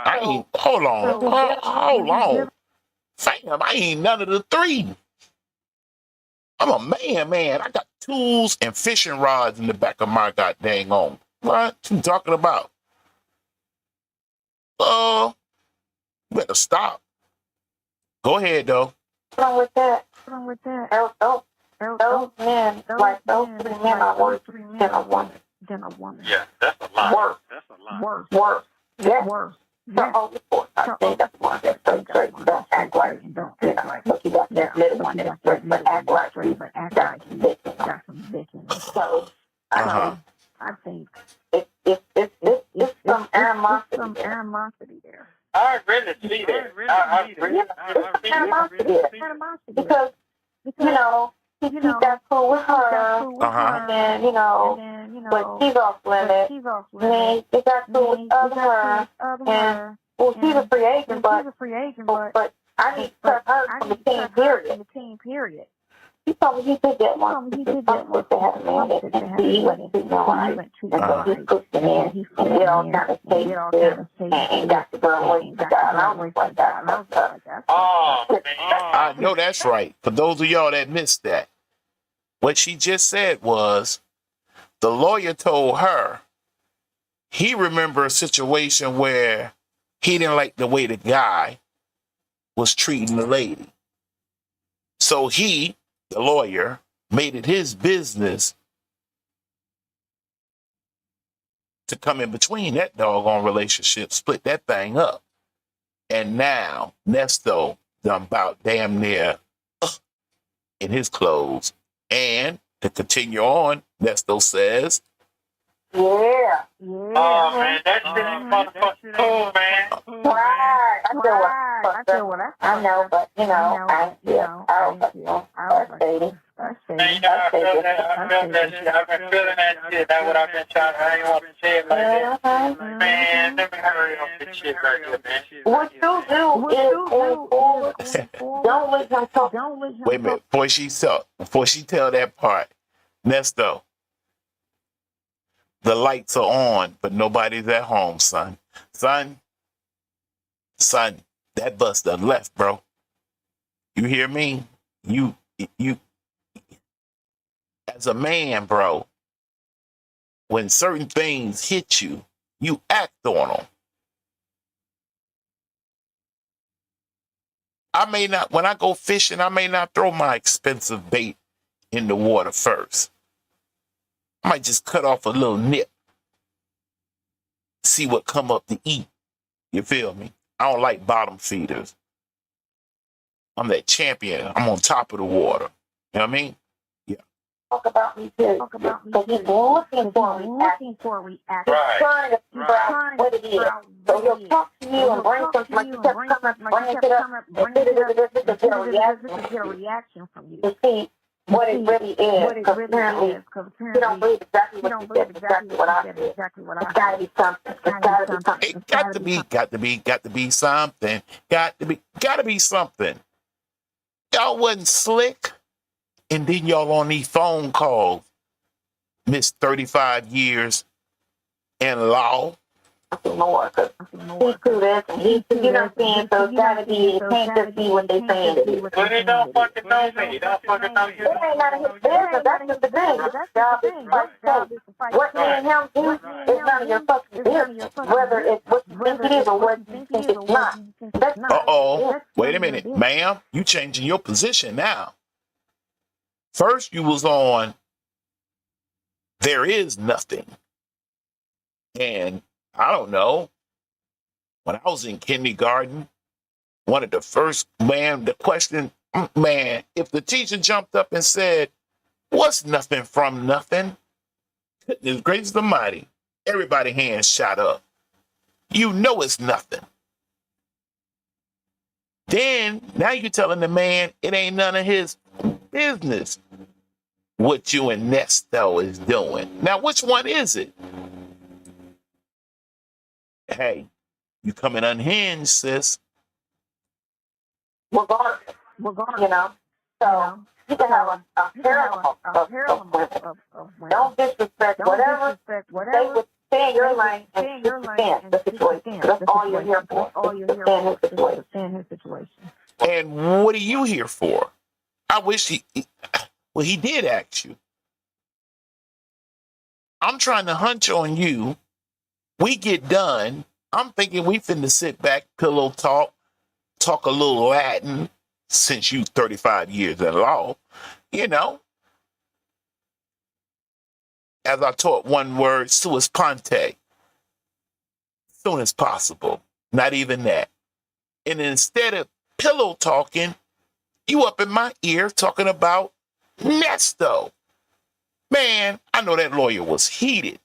hold on. Fam, I ain't none of the three. I'm a man. I got tools and fishing rods in the back of my goddamn home. What you talking about? better stop. Go ahead though. What's wrong with that? What's wrong with that? Those men, like those three men are worse than a woman. Yeah, that's a lot. Worse. That's a lot. Worse. Yeah. Worse. So only four. I think that's one that's straight. Don't act like look, you got that little one that's straight, but act like you got some bitch. So Uh-huh. I think it's some animosity. Some animosity there. I really see that. I really Animosity because you know he got cool with her, Uh-huh. and but she's off limits. And he got cool with her, and well, she's a free agent, but I need to cut her from the team period. He told me he did that one. He did that one to have a man and he went to the right, and he cooked him in, he did all kind of tastes and got the girl away from the guy, and I was like that. Oh, man. I know that's right. For those of y'all that missed that, what she just said was the lawyer told her he remembered a situation where he didn't like the way the guy was treating the lady. So he, the lawyer, made it his business to come in between that doggone relationship, split that thing up. And now Nesto done about damn near in his clothes. And to continue on, Nesto says, Yeah. Oh, man, that shit ain't motherfucking cool, man. Right. I know, but I feel Man, you know, I feel that shit. I've been feeling that shit. That's what I've been trying. I ain't want to say it like that. Man, let me hurry up this shit right here, man. What you do is don't let him talk. wait a minute, before she tell that part, Nesto, the lights are on, but nobody's at home, son. Son, that bus done left, bro. You hear me? You, as a man, bro, when certain things hit you, you act on them. When I go fishing, I may not throw my expensive bait in the water first. I might just cut off a little nip, see what come up to eat. You feel me? I don't like bottom feeders. I'm that champion. I'm on top of the water. You know what I mean? Yeah. Talk about me too. Because he's looking for a reaction. Right. Trying to figure out what it is. So he'll talk to you and bring something like you kept coming, bring it up, and get a reaction from you. To see what it really is. Because apparently, you don't believe exactly what you said, exactly what I said. It's got to be something. It's got to be something. It got to be something. Got to be something. Y'all wasn't slick. And then y'all on these phone calls. Missed 35 years in law. More, because he do this and he do, you know what I'm saying? So it's gotta be, it can't just be what they saying it is. But they don't fucking know me. They don't fucking know you. It ain't none of his business. That's just the thing. That's job is to fight. What me and him do is none of your fucking business. Whether it's what you think it is or what you think it's not. That's not. Uh-oh. Wait a minute. Ma'am, you changing your position now. First you was on there is nothing. And I don't know. When I was in kindergarten, one of the first, the question, if the teacher jumped up and said, what's nothing from nothing? Goodness gracious almighty. Everybody hands shot up. You know it's nothing. Then, now you're telling the man it ain't none of his business what you and Nesto is doing. Now, which one is it? Hey, you coming unhinged, sis. Regardless, you know. So you can have a parallel of women. Don't disrespect whatever. Stay in your lane and understand the situation. That's all you're here for. Understand his situation. And what are you here for? I wish he did ask you. I'm trying to hunch on you. We get done. I'm thinking we finna sit back, pillow talk a little Latin since you 35 years in law, you know. As I taught one word, sua sponte, soon as possible. Not even that. And instead of pillow talking, you up in my ear talking about Nesto. Man, I know that lawyer was heated.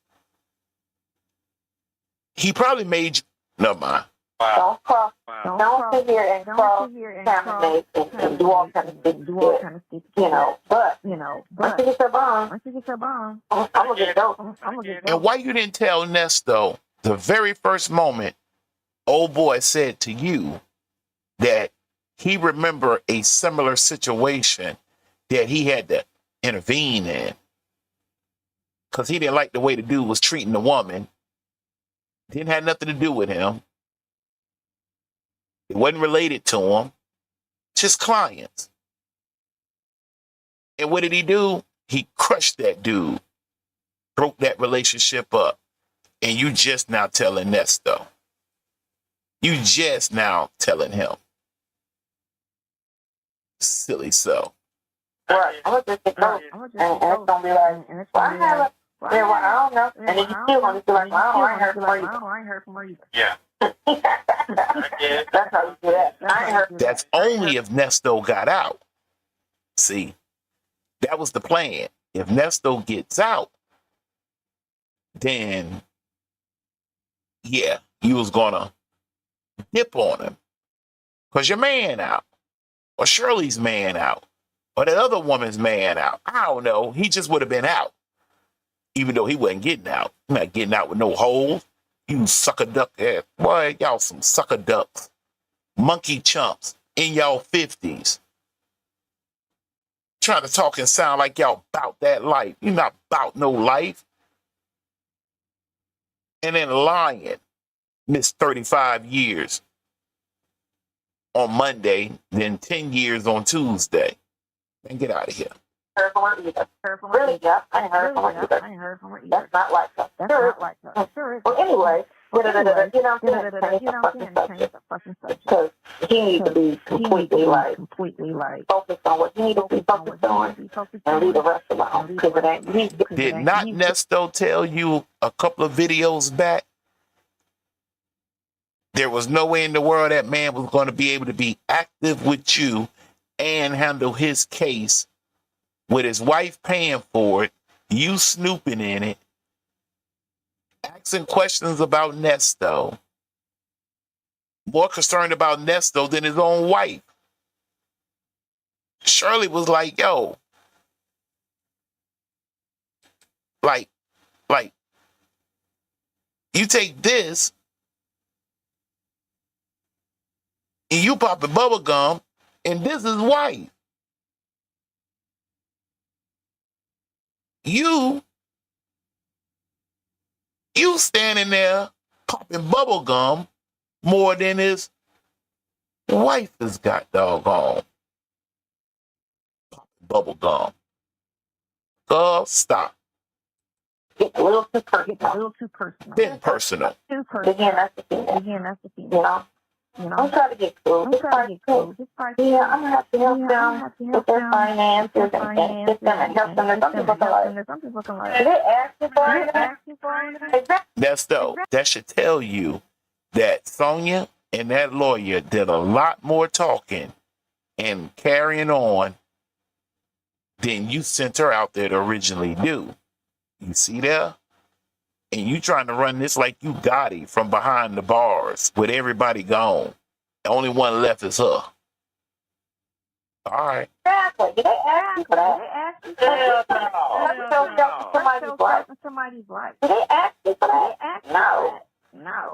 He probably made you. Never mind. Don't cross. Wow. Don't sit here and cross contaminate and do all kinds of things. You know, but once you get your bond, I'm gonna get those. And why you didn't tell Nesto the very first moment old boy said to you that he remembered a similar situation that he had to intervene in? Because he didn't like the way the dude was treating the woman. Didn't have nothing to do with him. It wasn't related to him. Just clients. And what did he do? He crushed that dude. Broke that relationship up. And you just now telling Nesto. You just now telling him. Silly so. Right. I'm gonna just get those. And it's gonna be like, well, I haven't. Yeah, well, I don't know. And then you still gonna be like, well, I ain't heard from her either. Yeah. That's how you do that. I ain't heard. That's only if Nesto got out. See, that was the plan. If Nesto gets out, then, yeah, you was gonna dip on him. Because your man out. Or Shirley's man out. Or that other woman's man out. I don't know. He just would have been out. Even though he wasn't getting out. He's not getting out with no holes. You sucker duck ass. Boy, y'all some sucker ducks. Monkey chumps in y'all 50s. Trying to talk and sound like y'all about that life. You're not about no life. And then lying. Missed 35 years on Monday, then 10 years on Tuesday. And get out of here. Heard from her either. Really, Jeff? I ain't heard from her either. That's not like her. Sure. Well, anyway, you know what I'm saying? Because he needs to be completely focused on what he needs to be focused on and leave the rest alone. Because it ain't. Did not Nesto tell you a couple of videos back? There was no way in the world that man was going to be able to be active with you and handle his case with his wife paying for it, you snooping in it, asking questions about Nesto. More concerned about Nesto than his own wife. Shirley was like, yo, like, you take this and you pop a bubble gum, and this is wife. You standing there popping bubble gum more than his wife has got doggone popping bubble gum. Stop. It's a little too personal. Been personal. Again, that's the thing. You know, I'm trying to get cool. Yeah, I'm gonna have to help them with their finances and get them and help them. And some people looking like, did they ask you for anything? Nesto, that should tell you that Sonya and that lawyer did a lot more talking and carrying on than you sent her out there to originally do. You see there? And you trying to run this like you got it from behind the bars with everybody gone. The only one left is her. All right. Exactly. Did they ask you for that? Somebody's life. Did they ask you for that? No.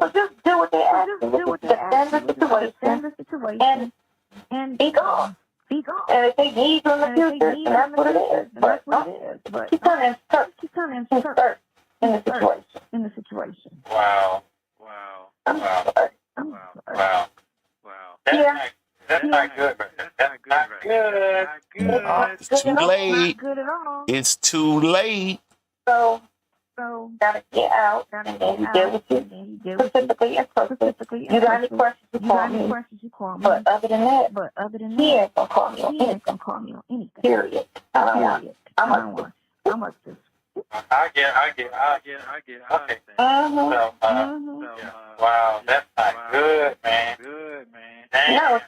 So just do what they ask you. Defend the situation. And be gone. And if they need you in the future, then that's what it is. But keep turning skirt. In the situation. Wow. I'm sorry. That's not good, man. That's not good. It's too late. Not good at all. It's too late. So gotta get out, and then you deal with you specifically and closely. You got any questions, you call me. But other than that, he ain't gonna call me on anything. Period. I don't want. I'm a just. I get. Okay. Wow, that's not good, man. Damn.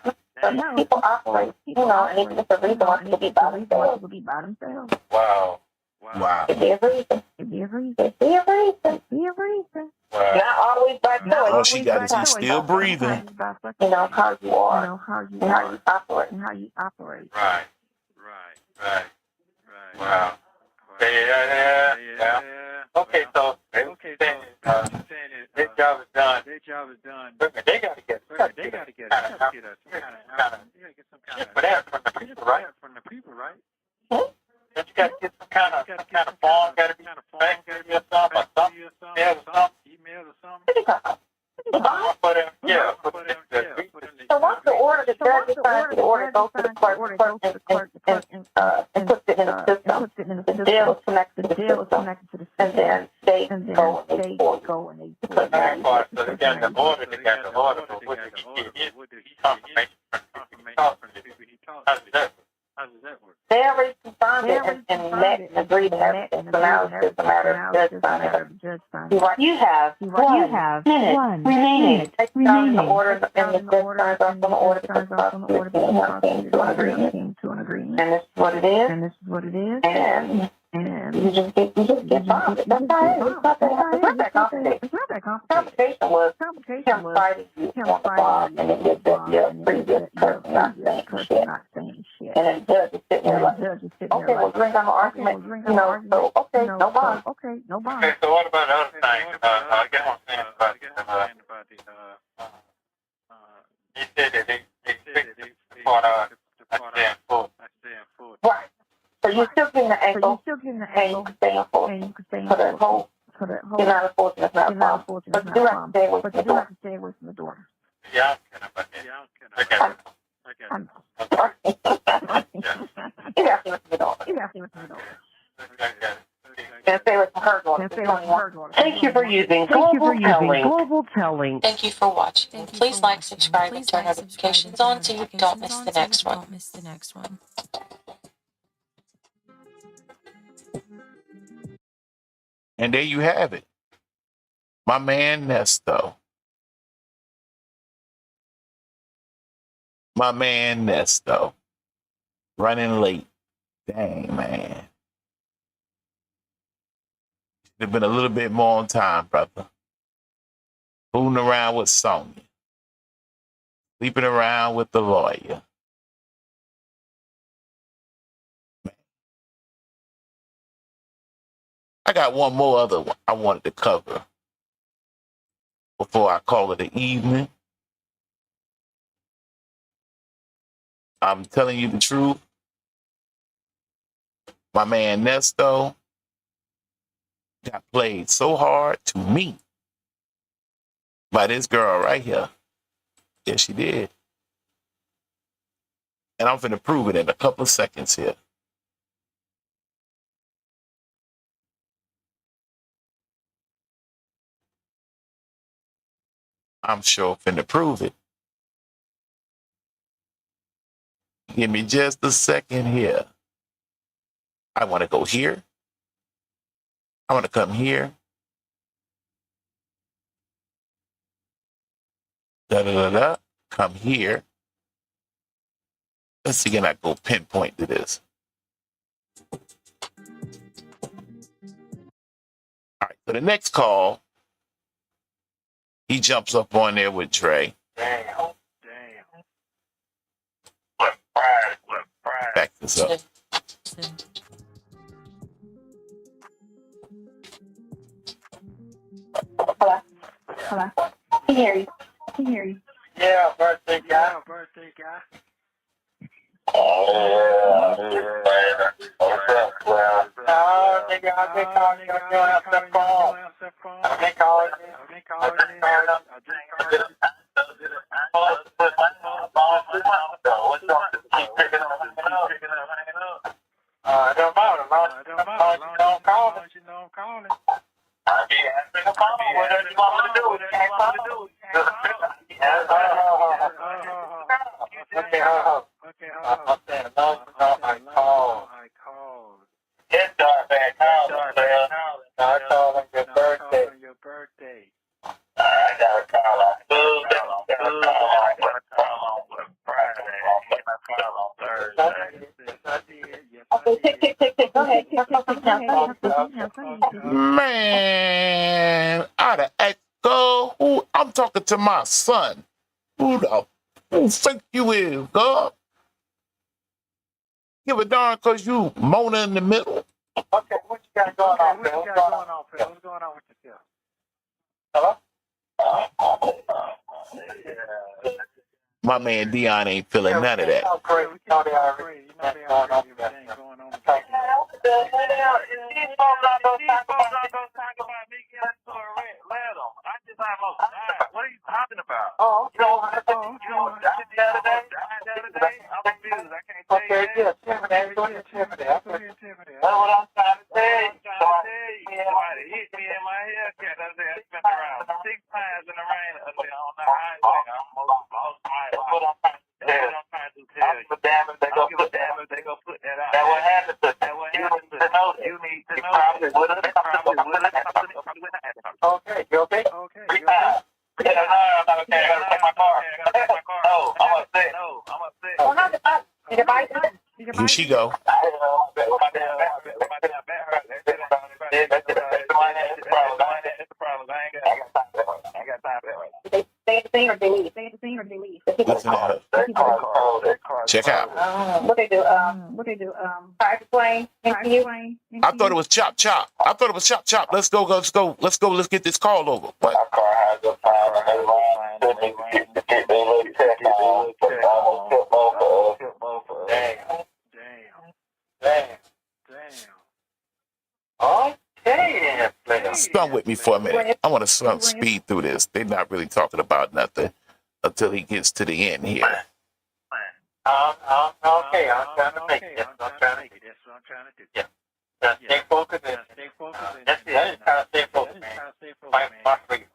No, people operate, and it's just a reason why people be by themselves. Wow. It'd be a reason. Wow. Not always by choice. All she got is he's still breathing. How you are, and how you operate. Right. Wow. Yeah. Okay, so saying their job is done. They gotta get some kind of for that from the people, right? Don't you gotta get some kind of form, gotta be back to you or something, email or something. Yeah. So once the order, the judge signs the order, goes to the clerk, and puts it in the system. The deal is connected to the system, and then they go and they put That part, so they got the order, but what did he get? Confirmation from the people he talked to. How does that work? They already confirmed it and met and agreed and everything. So now it's just a matter of judge signing. You have 1 minute remaining. Takes down the order, and the judge signs off on the order because came to an agreement. And this is what it is. And you just get bombed. That's not that complicated. It's not that complicated. Complication was him fighting you on the bomb, and then your previous person not saying shit. And then the judge is sitting there like, okay, well, drink on the argument, so, okay, no bond. Okay, so what about the other thing? I guess I'm saying about he said that they fixed the part I stay in full. Right. So you're still getting the ankle, and you can stay in full. So that whole, you're not unfortunate, it's not a problem. But you do have to stay away from the door. Yeah, I'm kidding about that. You have to listen to the door. And stay away from her door. Thank you for using Global Telling. Thank you for watching. Please like, subscribe, and turn notifications on so you don't miss the next one. And there you have it. My man Nesto. Running late. Dang, man. Should have been a little bit more on time, brother. Fooling around with Sonya. Sleeping around with the lawyer. Man. I got one more other one I wanted to cover before I call it an evening. I'm telling you the truth. My man Nesto got played so hard to me by this girl right here. Yes, she did. And I'm finna prove it in a couple of seconds here. I'm sure finna prove it. Give me just a second here. I want to go here. I want to come here. Come here. Let's see, can I go pinpoint to this? All right, so the next call, he jumps up on there with Trey. Damn. Back this up. Hello. Can hear you. Yeah, birthday guy. Oh, nigga, I've been calling you. You don't answer the phone. I've been calling you. It don't matter. As long as you know I'm calling. Whatever you want me to do, you can't talk. Okay, I'm saying, no, I called. It's dark back now. I called on your birthday. I got a call on Tuesday. I got a call on Friday. I call on Thursday. Yes, I did. Tick. Go ahead. Man, out of echo. Who I'm talking to my son. Who think you is, God? Give a darn cause you Mona in the middle. Okay, what you got going on, Phil? What's going on with yourself? Hello? My man Dion ain't feeling none of that. Oh, great. You know they already everything going on. What are you talking about? Oh, you know what the other day? I'm confused. I can't tell you. Okay, yeah, Timothy. That's what I'm trying to tell you. Somebody hit me in my haircut the other day. I spent around 6 times in the rain the other day on the highway. I almost lost my life. That's what I'm trying to tell you. They gonna put that out. That what happened to know. You need to know. Probably would have. Okay, you okay? Okay. Yeah, no, I'm not okay. I gotta take my car. No, I'm upset. Well, how did I? Did it bite you? Here she go. Say the thing or delete. Listen to her. Check out. What they do? Try to explain. I thought it was chop. Let's go. Let's get this call over. What? Damn. Stun with me for a minute. I want to speed through this. They're not really talking about nothing until he gets to the end here. Okay, I'm trying to make it. That's what I'm trying to do. Yeah. Stay focused. That's it. I just trying to stay focused, man. Fight for my freedom.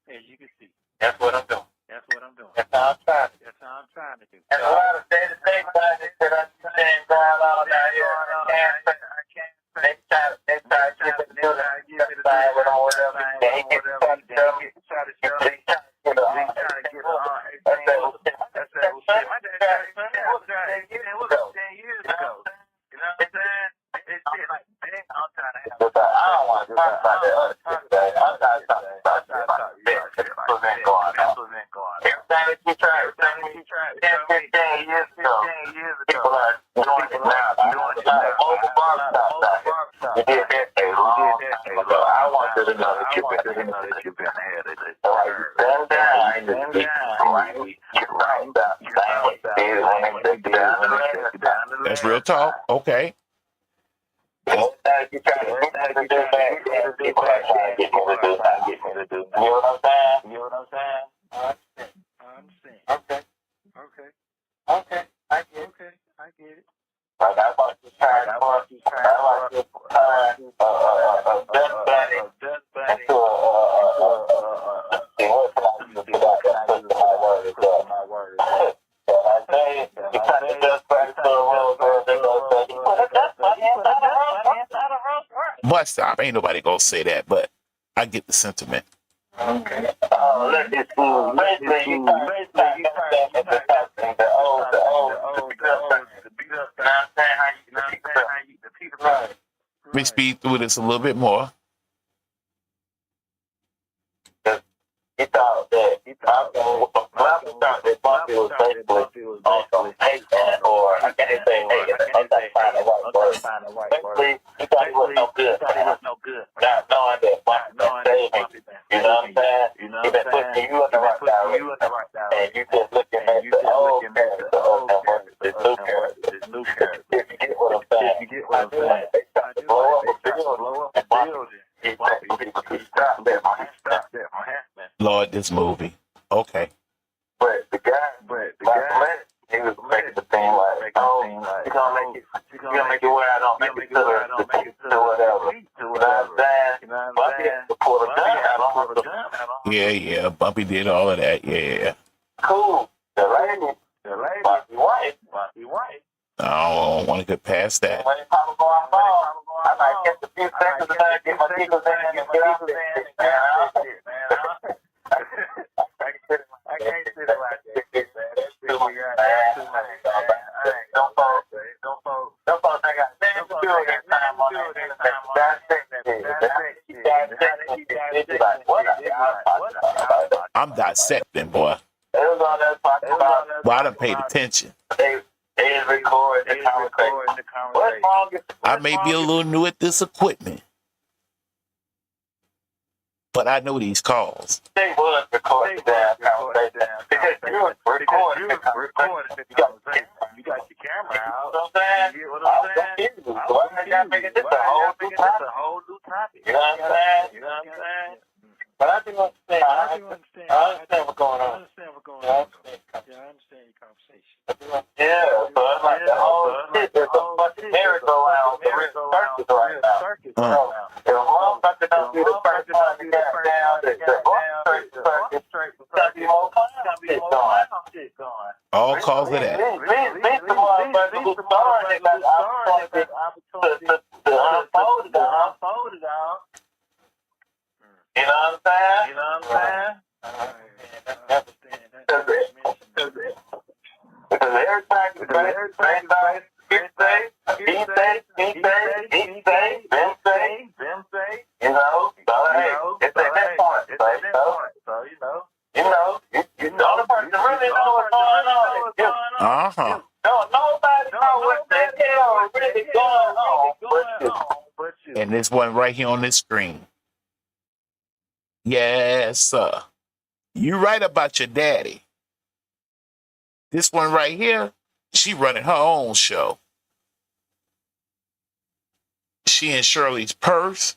As you can see. That's what I'm doing. That's how I'm trying to do. And a lot of day-to-day projects that I'm saying going on out here. I can't. They try to give it to whatever. They get try to show me. That's that shit. My dad tried to 10 years ago. You know what I'm saying? It's shit like, man, I'm trying to have I don't want to talk about that other shit today. I'm trying to talk about that going on. Everything that you tried 10, 15 years ago, people are doing it now. Over barbershop. You did that a long time ago. I want you to know that you've been ahead of it. So you stand down. That's real talk. Okay. You know what I'm saying? Okay. I get it. Like I want to turn Dust Bunny into my word. I say, you cut the Dust Bunny to a rose girl, they gonna say, you put a Dust Bunny inside a rose girl. But stop. Ain't nobody gonna say that, but I get the sentiment. Okay. Let this fool. Basically, you turn that into something. The old. The beat up. You know what I'm saying? The people. Right. Let me speed through this a little bit more. He thought that Bumpy was basically also hating, or I can't say hating. I'm trying to find the right word. Basically, he thought he was no good. Not knowing that Bumpy been saving. You know what I'm saying? He been pushing you in the right direction. And you just looking at the old character, this new character. If you get what I'm saying. I do. Blow up a building. He stopped that from happening. Lord, this movie. Okay. But the guy, he was making the thing like, you're gonna make it where I don't make it to whatever. You know what I'm saying? Bumpy has to pull the Yeah. Bumpy did all of that. Yeah. Cool. The lady, Bumpy wife. I don't want to get past that. When it probably go off, I might catch a few seconds and get my giggles in and get off this shit, man. I can't sit and watch this shit, man. That's too much, man. Don't folks think I got nothing to do with that time on that. I'm dissecting, boy. Well, I done paid attention. They record the conversation. What's wrong with I may be a little new at this equipment, but I know these calls. They was recording the damn conversation. Because you was recording the conversation. You got your camera out. You know what I'm saying? Why did y'all make it this a whole new topic? You know what I'm saying? But I do understand. I understand what's going on. Yeah, I understand your conversation. Yeah, so it's like the whole shit. There's so much merry-go-round, circus right now. If I'm about to do the first time to get down, the circus, gotta be more clown shit going. All calls of that. These the motherfuckers who started it, got the opportunity to unfold it all. You know what I'm saying? Because everything is based, get safe, be safe, them safe, you know, so hey, it's at that point, so you know, the only person really know what's going on is you. Uh-huh. Nobody know what the hell is really going on but you. And this one right here on this screen. Yes, sir. You right about your daddy. This one right here, she running her own show. She in Shirley's purse.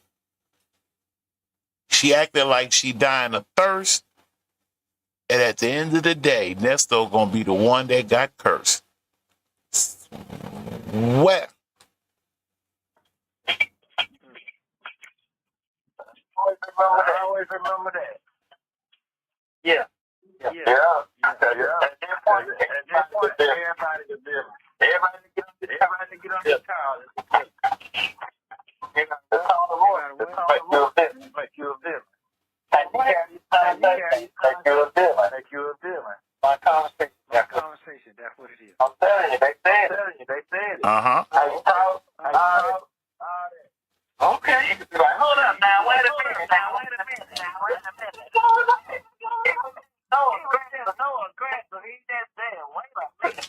She acting like she dying of thirst. And at the end of the day, Nesto gonna be the one that got cursed. Well, I always remember that. Yeah. At that point, everybody is different. Everybody get on the call. You know, make you a villain. Make you a villain. My conversation, that's what it is. I'm telling you, they said it. uh-huh. I talk, okay, you can be like, hold up now, wait a minute. No aggressive, he just said, wait a minute.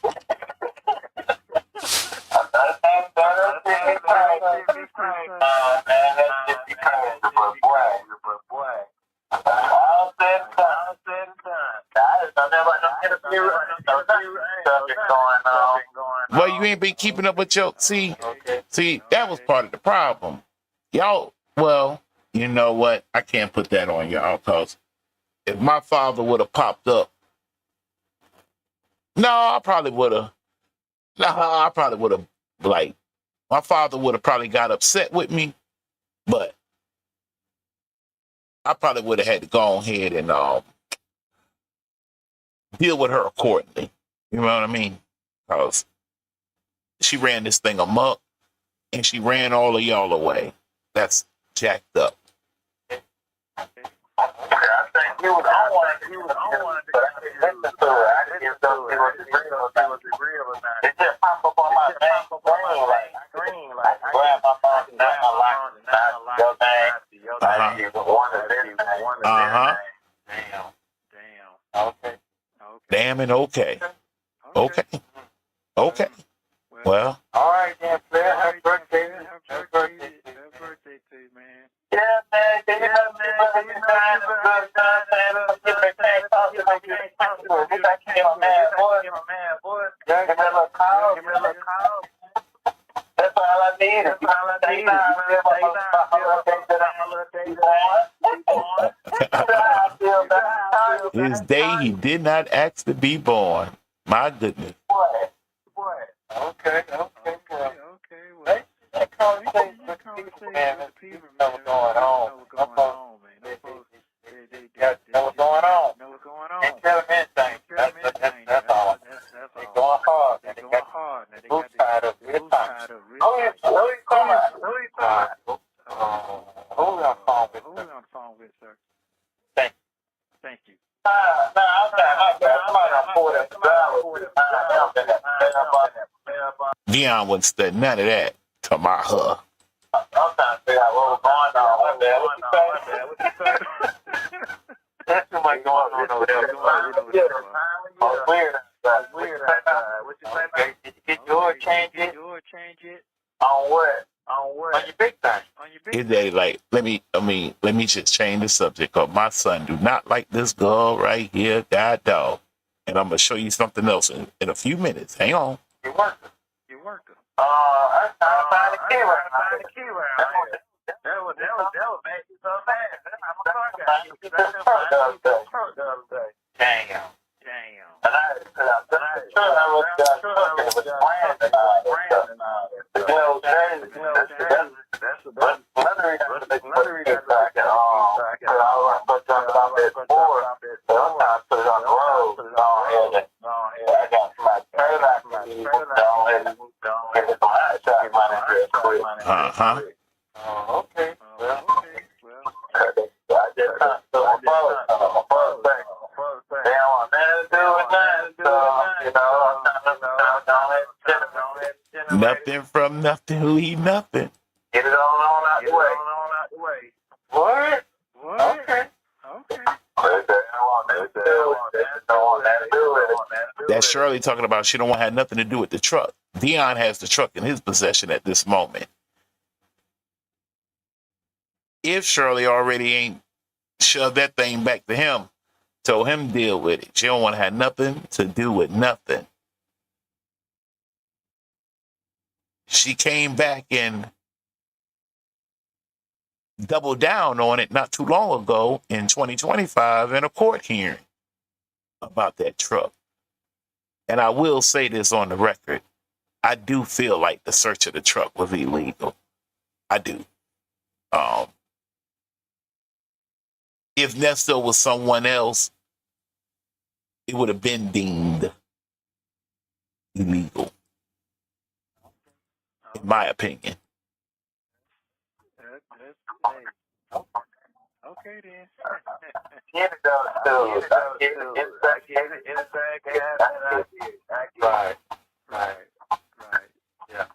Well, you ain't been keeping up with your see, that was part of the problem. Y'all, well, you know what? I can't put that on y'all because if my father would have popped up, I probably would have, like, my father would have probably got upset with me, but I probably would have had to go ahead and deal with her accordingly. You know what I mean? Because she ran this thing amok and she ran all of y'all away. That's jacked up. I think he was on one, but I didn't listen to it. I didn't know if it was real or not. It just popped up on my screen, like I grabbed my phone and not your name. You one of them. Uh-huh. Damn. Okay. Damn and okay. Okay. Well. All right, then, Flair. Happy birthday. Happy birthday to you, man. Yeah, man. Give me a little call. That's all I need. His day he did not ask to be born. My goodness. What? Okay. Well, that conversation with people, man, that's what's going on, man. Who's tied up? Who you talking about? Who you talking about? Who on the phone with, sir? Who on the phone with, sir? Thank you. Dion wouldn't study none of that. To my her. I'm trying to figure out what was going on. What you say? That's too much going on over there. It's weird. What you say? Did you get your change it? On what? On your big thing. His daddy like, let me just change the subject. Cause my son do not like this girl right here, God dog. And I'm gonna show you something else in a few minutes. Hang on. You worker. I'm trying to find the key word. That would make you so bad. I'm a car guy. The truck the other day. Damn. And I Uh-huh. Okay. Well. Nothing from nothing, leave nothing. Get it on out the way. What? Okay. That's Shirley talking about she don't want to have nothing to do with the truck. Dion has the truck in his possession at this moment. If Shirley already ain't shoved that thing back to him, told him deal with it. She don't want to have nothing to do with nothing. She came back and doubled down on it not too long ago in 2025 in a court hearing about that truck. And I will say this on the record. I do feel like the search of the truck was illegal. I do. If Nesto was someone else, it would have been deemed illegal, in my opinion. Okay then. Right. Yeah.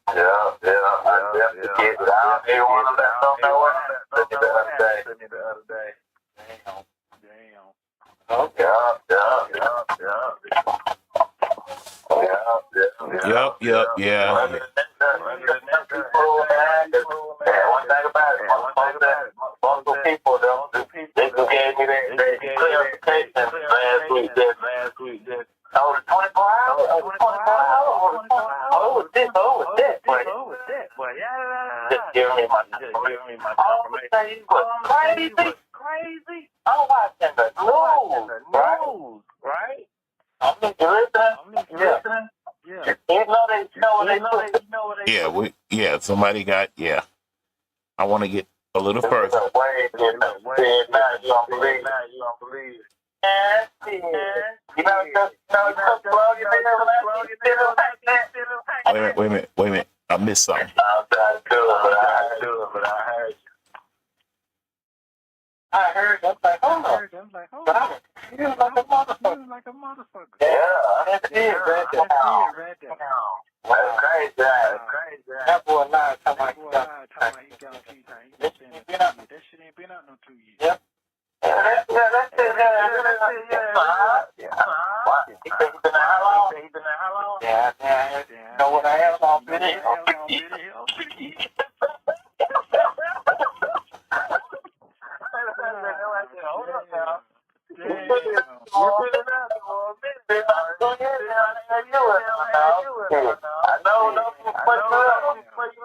They want to let them know what happened the other day. Damn. Okay. Yeah. One thing about it, multiple people, they gave me their clarification last week. Oh, the 24 hours? Oh, it was this. But yeah. Just giving me my confirmation. Crazy. I'm watching the news, right? I'm listening. Yeah. You know they Yeah, somebody got, I want to get a little further. Now you don't believe. Wait a minute. I missed something. I'm trying to do it, but I heard you. I heard you. I'm like, hold on. You was like a motherfucker. Yeah, that's it right there. That's crazy. That boy lied talking about he got on TV time. That shit ain't been out no 2 years. Yep. That's it. He been there how long? Yeah. You know what I have on video? Hold up now. I know for you.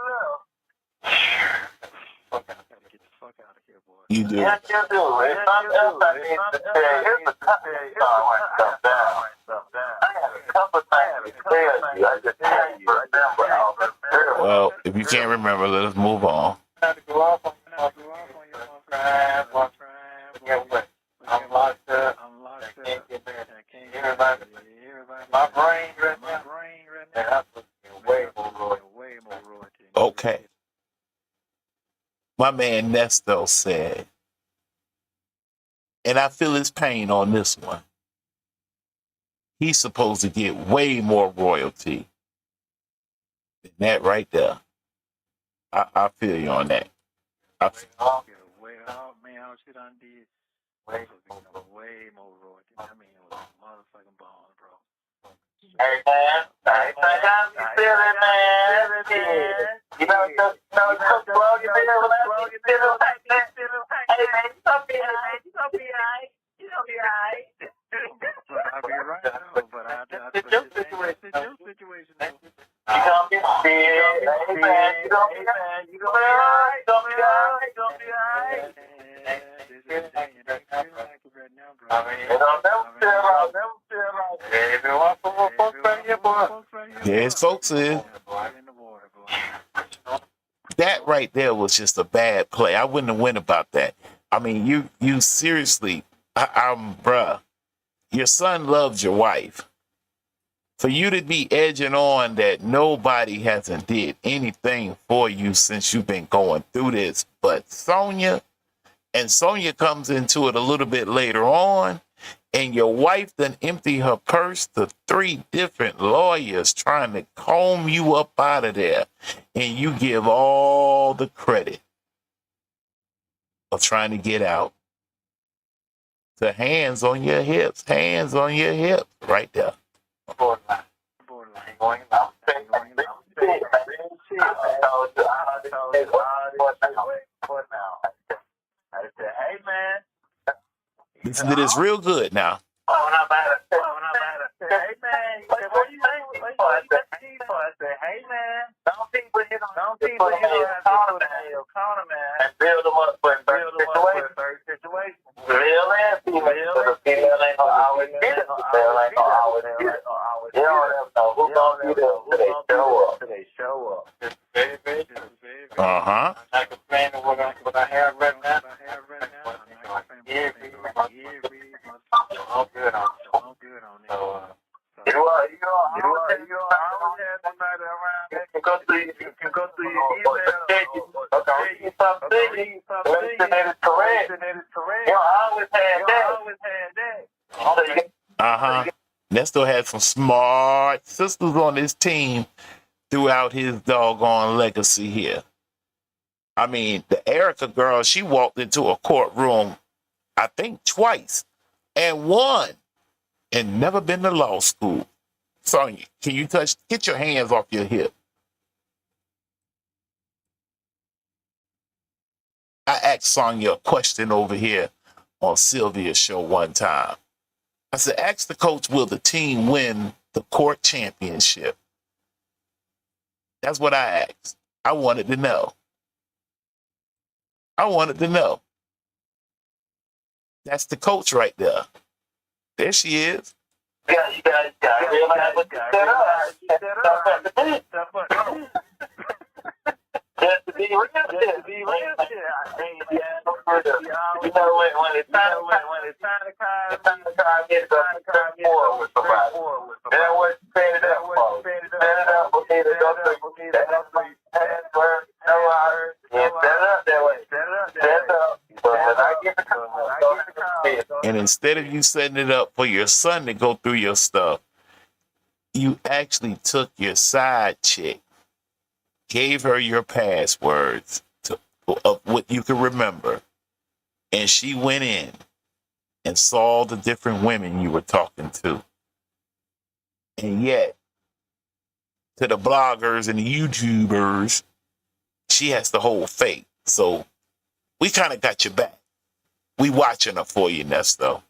Fuck, I gotta get the fuck out of here, boy. You do. Yeah, you do. It's something else I need to say. Here's a couple of stuff down. I got a couple things to tell you. I just tell you. Well, if you can't remember, let us move on. I'm locked up. I can't get there. Everybody, my brain right now. And I'm way more. Okay. My man Nesto said, and I feel his pain on this one. He's supposed to get way more royalty than that right there. I feel you on that. I, Man, how she done did way more royalty. I mean, it was motherfucking balls, bro. Hey man, I you feeling, man. You know, just blow your feel like you feel like that. Hey man, you gonna be alright. You gonna be alright. You gonna be alright. But I'll be right though. But it's your situation though. You gonna be scared. Hey man, you gonna be alright. You gonna be alright. You gonna be alright. You gonna be alright. This is the thing. It ain't feeling like it right now, bro. I mean, it don't never feel like. Hey, man, what's some folks right here, boy? There's folks in. That right there was just a bad play. I wouldn't have went about that. I mean, you seriously, bruh, your son loves your wife. For you to be edging on that nobody hasn't did anything for you since you've been going through this, but Sonya, and Sonya comes into it a little bit later on, and your wife done empty her purse to 3 different lawyers trying to comb you up out of there, and you give all the credit of trying to get out to hands on your hips, right there. Borderline. Going out. I said, hey man. Listen to this real good now. Hey man. What you think? I said, hey man. Some people hit on your corner, man. And build them up for a certain situation. Real and female. Female ain't gonna always get it. Female ain't gonna always get it. You don't ever know who's gonna be there till they show up. Baby. Uh-huh. I can plan what I have right now. I'm good on it. You always have somebody around that can go through your email. That is correct. You always had that. Uh-huh. Nesto had some smart sisters on his team throughout his doggone legacy here. I mean, the Erica girl, she walked into a courtroom, I think twice, and won, and never been to law school. Sonya, can you get your hands off your hip? I asked Sonya a question over here on Sylvia's show one time. I said, ask the coach, will the team win the court championship? That's what I asked. I wanted to know. That's the coach right there. There she is. You got realize what you set up. Just to be real shit. You know, when it's time to cry, get forward with somebody. That was set it up. Okay, to go through that password. Set it up. But when I get the call, and instead of you setting it up for your son to go through your stuff, you actually took your side chick, gave her your passwords of what you can remember, and she went in and saw the different women you were talking to. And yet, to the bloggers and the YouTubers, she has to hold fake. So we kind of got your back. We watching her for you, Nesto.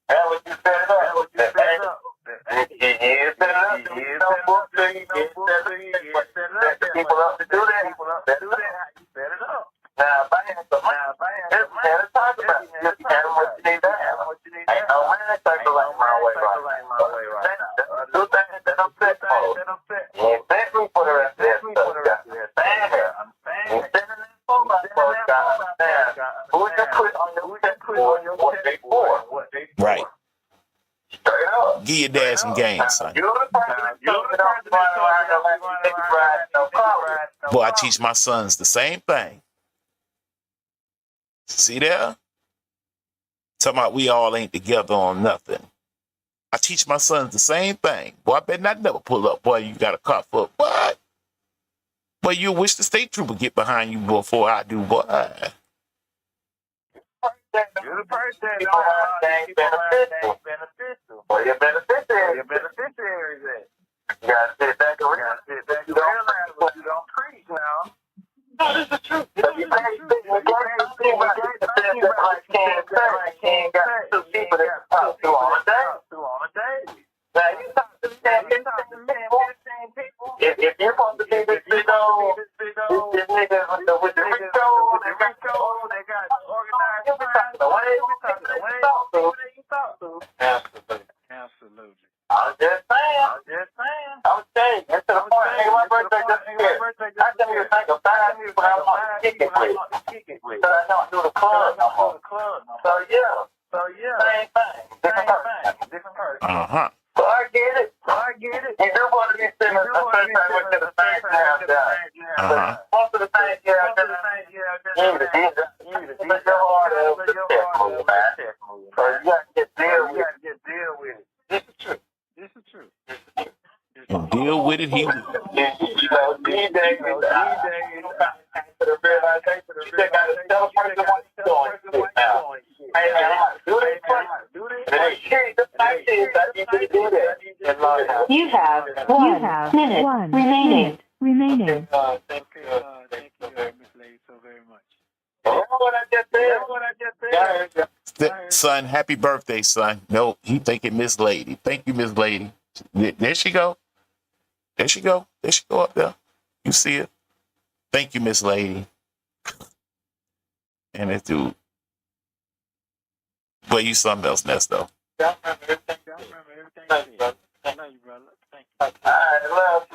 That's what you set it up. People up to do that. Set it up. Now, if I had some money, let's talk about it. You got what you need to have. Ain't no man circle like my way right. Do things that upset folks. You ain't bet me for the rest of that stuff. I'm saying that. Who you put on your what they for? Right. Straight up. Give your dad some game, son. You're the person that's talking about no car. Boy, I teach my sons the same thing. See there? Talking about we all ain't together on nothing. I teach my sons the same thing. Boy, I better not never pull up. Boy, you got a car for what? Boy, you wish the state trooper get behind you before I do, boy. You're the person that don't have things beneficial. Well, your beneficiaries is. You gotta sit back and realize what you don't preach now. No, this is the truth. You can't got two people that talk to all the day. Now, you talk to 10, 15 people. If you're supposed to be this big old, this nigga with the Rico, they got organized crime. The way you talk to. Absolutely. I was just saying. That's to the point. Nigga, my birthday just here. I tell you to think of 5 people I want to kick it with. So I don't do the club no more. So yeah. Same thing. Different person. Uh-huh. So I get it. And you want to be sitting at the same time with the same time down. Uh-huh. Most of the things you need to put your heart over the check move, man. So you got to get deal with it. This is true. And deal with it, he will. You know, these days, you just got to tell a person what you're doing now. Hey, man, I'm going to do this. And hey, the fact is, I need to do that. You have 1 minute remaining. Thank you, Miss Lady, so very much. Remember what I just said? Son, happy birthday, son. No, he thinking Miss Lady. Thank you, Miss Lady. There she go. There she go up there. You see it? Thank you, Miss Lady. And this dude. But you something else, Nesto. I remember everything. Thank you, brother. Thank you, brother. Thank you. I love.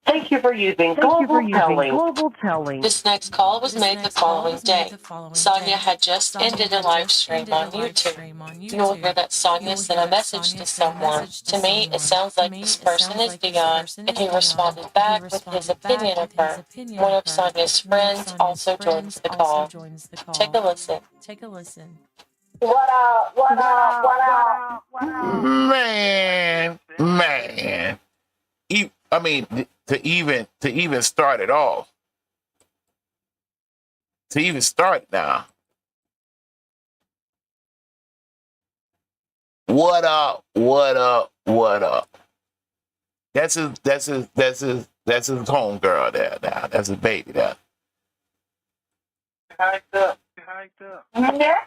Thank you for using global telling. This next call was made the following day. Sonya had just ended a live stream on YouTube. You will hear that Sonya sent a message to someone. To me, it sounds like this person is Dion, and he responded back with his opinion of her. One of Sonya's friends also joins the call. Take a listen. What up? Man. I mean, to even start it off. To even start now. What up? That's his homegirl there now. That's his baby there. Hyped up. Yeah.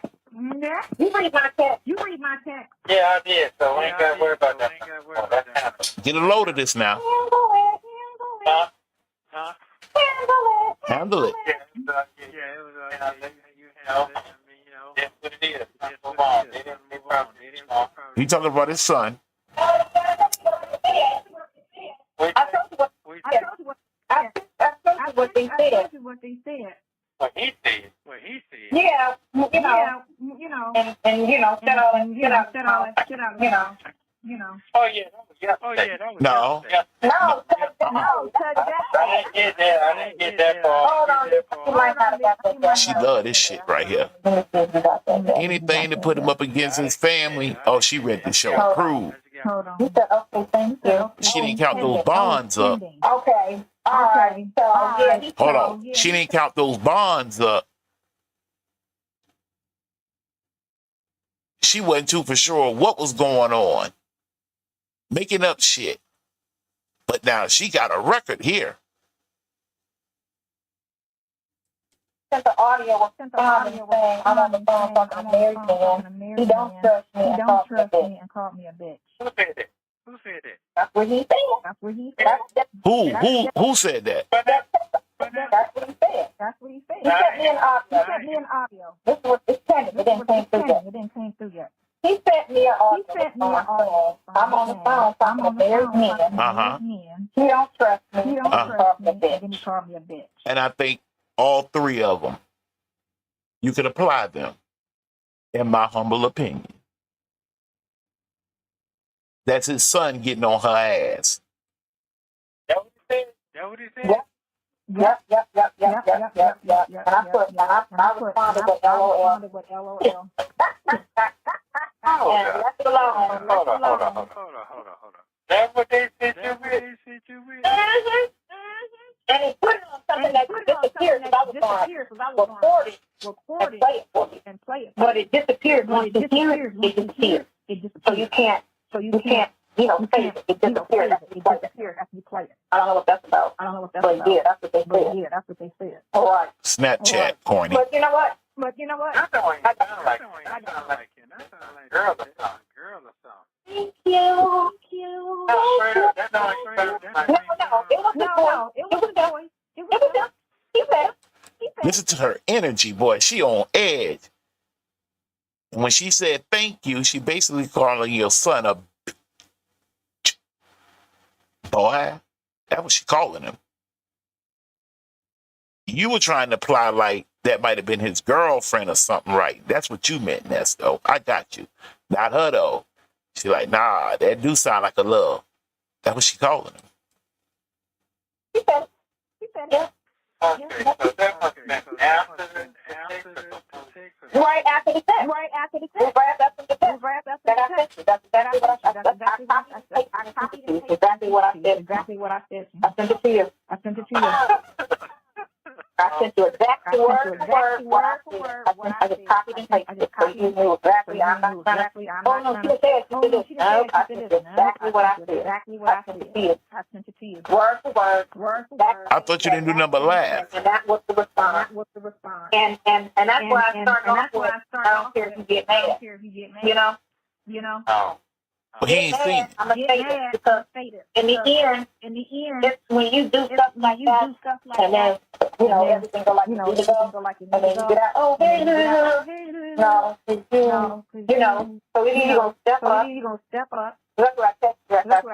You read my text. Yeah, I did. So we ain't got to worry about that. Get a load of this now. Handle it. Yeah, it was. You handled it. That's what it is. Move on. They didn't move on. He talking about his son. I told you what they said. What he said. Yeah, you know, and set all that shit out. Oh yeah, that was yesterday. No. No, I didn't get that far. hold on. You might not have got that. She love this shit right here. Anything to put him up against his family, oh, she ready to show a crew. Hold on. You said, okay, thank you. She didn't count those bonds up. Okay, all right. So, yeah. Hold on. She didn't count those bonds up. She wasn't too for sure what was going on. Making up shit. But now she got a record here. Sent the audio saying I'm on the phone talking to a married man. He don't trust me and called me a bitch. Who said that? That's what he said. Who said that? That's what he said. He sent me an audio. This was pending. It didn't came through yet. He sent me an audio. I'm on the phone talking to married men. He don't trust me. And then he called me a bitch. And I think all three of them, you could apply them, in my humble opinion. That's his son getting on her ass. That what he said? That what he said? Yep. Yep. And I responded with LOL. And left it alone. Hold on. That's what they sent you with? And he put it on something that disappeared because I was going to record it and play it. But it disappeared. When it disappears, it disappears. So you can't, save it. It disappears after you play it. I don't know what that's about. But yeah, that's what they said. All right. Snapchat, corny. But you know what? That sound like girl or something. Thank you. That sound like No, it was the voice. It was him. He said it. Listen to her energy, boy. She on edge. And when she said thank you, she basically calling your son a bitch. Boy. That's what she calling him. You were trying to apply like that might have been his girlfriend or something, right? That's what you meant, Nesto. I got you. Not her, though. She like, nah, that do sound like a love. That's what she calling him. He said it. Okay, so that must have been after the text. Right after the text. Right after the text. That I sent you. That's exactly what I said. I sent it to you. I sent you exactly word for word I just copied and pasted it so you knew exactly. I'm not trying to. Oh no, she said this. No, I sent exactly what I said. I sent it to you. Word for word. I thought you didn't do number laugh. And that was the response. And that's why I started off with. I don't care if you get mad. You know. Oh. But he ain't seen it. I'm gonna say this because in the end, it's when you do stuff like that, and then everything go like you need to go, and then you get out. Oh, no, So you gonna step up. That's what I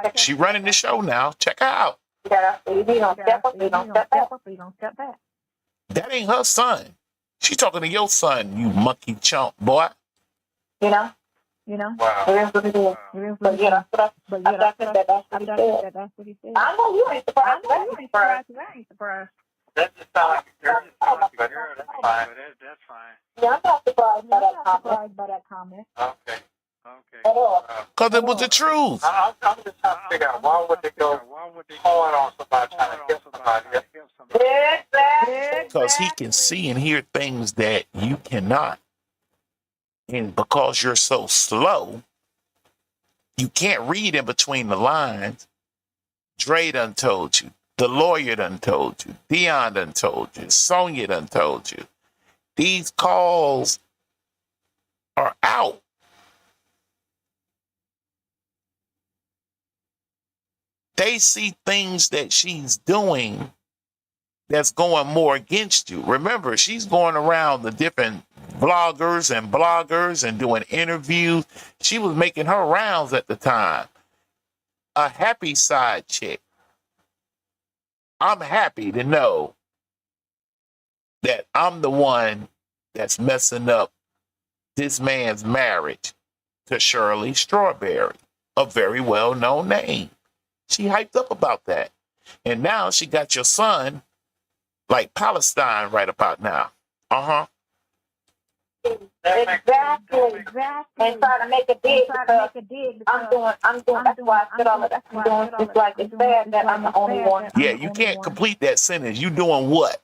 text. She running the show now. Check her out. You gonna step up. You don't step back. That ain't her son. She talking to your son, you monkey chump boy. Wow. It is what it is. But yeah, that's what he said. I know you ain't surprised. I ain't surprised. That just sounds like a girl. That's fine. That's fine. Yeah, I'm not surprised by that comment. Okay. At all. Because it was the truth. I'm just trying to figure out why would they go hard on somebody trying to help somebody. Exactly. Because he can see and hear things that you cannot. And because you're so slow, you can't read in between the lines. Dre done told you. The lawyer done told you. Dion done told you. Sonya done told you. These calls are out. They see things that she's doing that's going more against you. Remember, she's going around the different vloggers and bloggers and doing interviews. She was making her rounds at the time. A happy side chick. I'm happy to know that I'm the one that's messing up this man's marriage to Shirley Strawberry, a very well-known name. She hyped up about that. And now she got your son like Palestine right about now. Uh-huh. Exactly. And try to make it big because I'm doing, that's why I said all of that. I'm doing, it's like, it's bad that I'm the only one. Yeah, you can't complete that sentence. You doing what?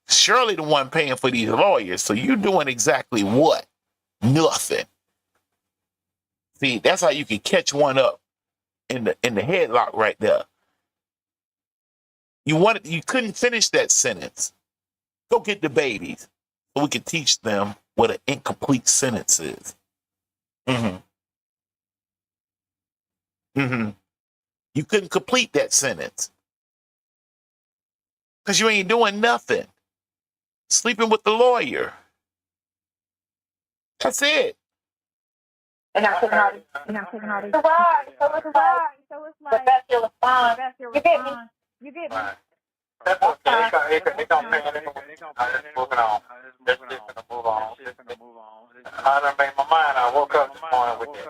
Shirley the one paying for these lawyers, so you doing exactly what? Nothing. See, that's how you can catch one up in the headlock right there. You couldn't finish that sentence. Go get the babies so we can teach them what an incomplete sentence is. You couldn't complete that sentence because you ain't doing nothing. Sleeping with the lawyer. That's it. And I'm taking all these. So it's like, but that's your response. You get me? That's okay. They gonna move on. They're just gonna move on. I done made my mind. I woke up this morning with it.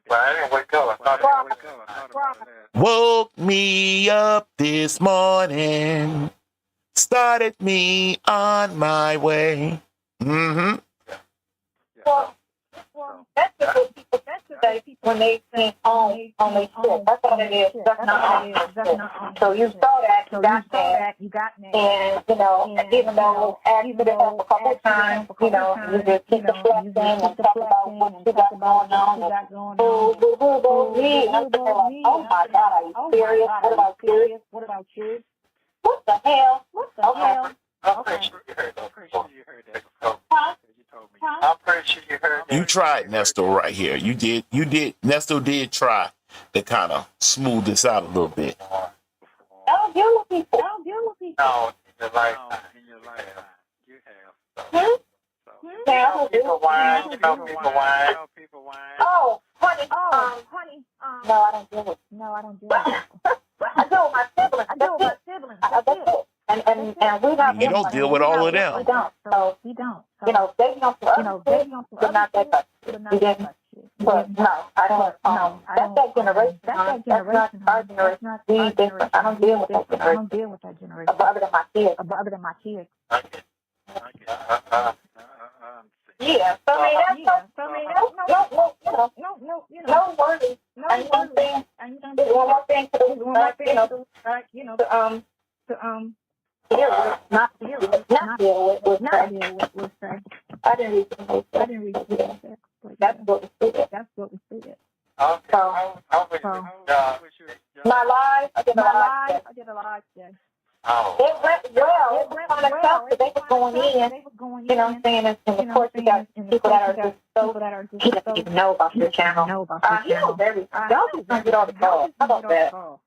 But I didn't wake up. I thought I woke up. I thought about that. Woke me up this morning, started me on my way. Mm-hmm. Well, that's just what people say when they think on their shit. That's all it is. That's not on your shit. So you saw that, you got mad. And, you know, even though after the help a couple of times, you know, you just keep deflecting and talk about what you got going on. Me. And I'm thinking like, oh my God, are you serious? What about serious? What about you? What the hell? What the hell? I'm pretty sure you heard that. I'm pretty sure you heard that before. You told me. I'm pretty sure you heard that. You tried Nesto right here. You did. Nesto did try to kind of smooth this out a little bit. Don't deal with people. No, in your lifetime. You have. Yeah, People whine. You know people whine. Oh, honey. No, I don't deal with. I deal with my siblings. That's it. And we don't. You don't deal with all of them. We don't. So you know, they don't. But not that much. We didn't. But no, I don't. No, that's that generation. That's not our generation. We different. I don't deal with that generation. Other than my kids. I get. Yeah. So I mean, no worries. And one thing. One more thing to deal with. I didn't read the most. That's what we said. My live, I did a live today. It went well. It went kind of tough because they were going in. You know what I'm saying? And of course, you got people that are just he doesn't even know about your channel. He knows everything. Y'all just don't get on the call. How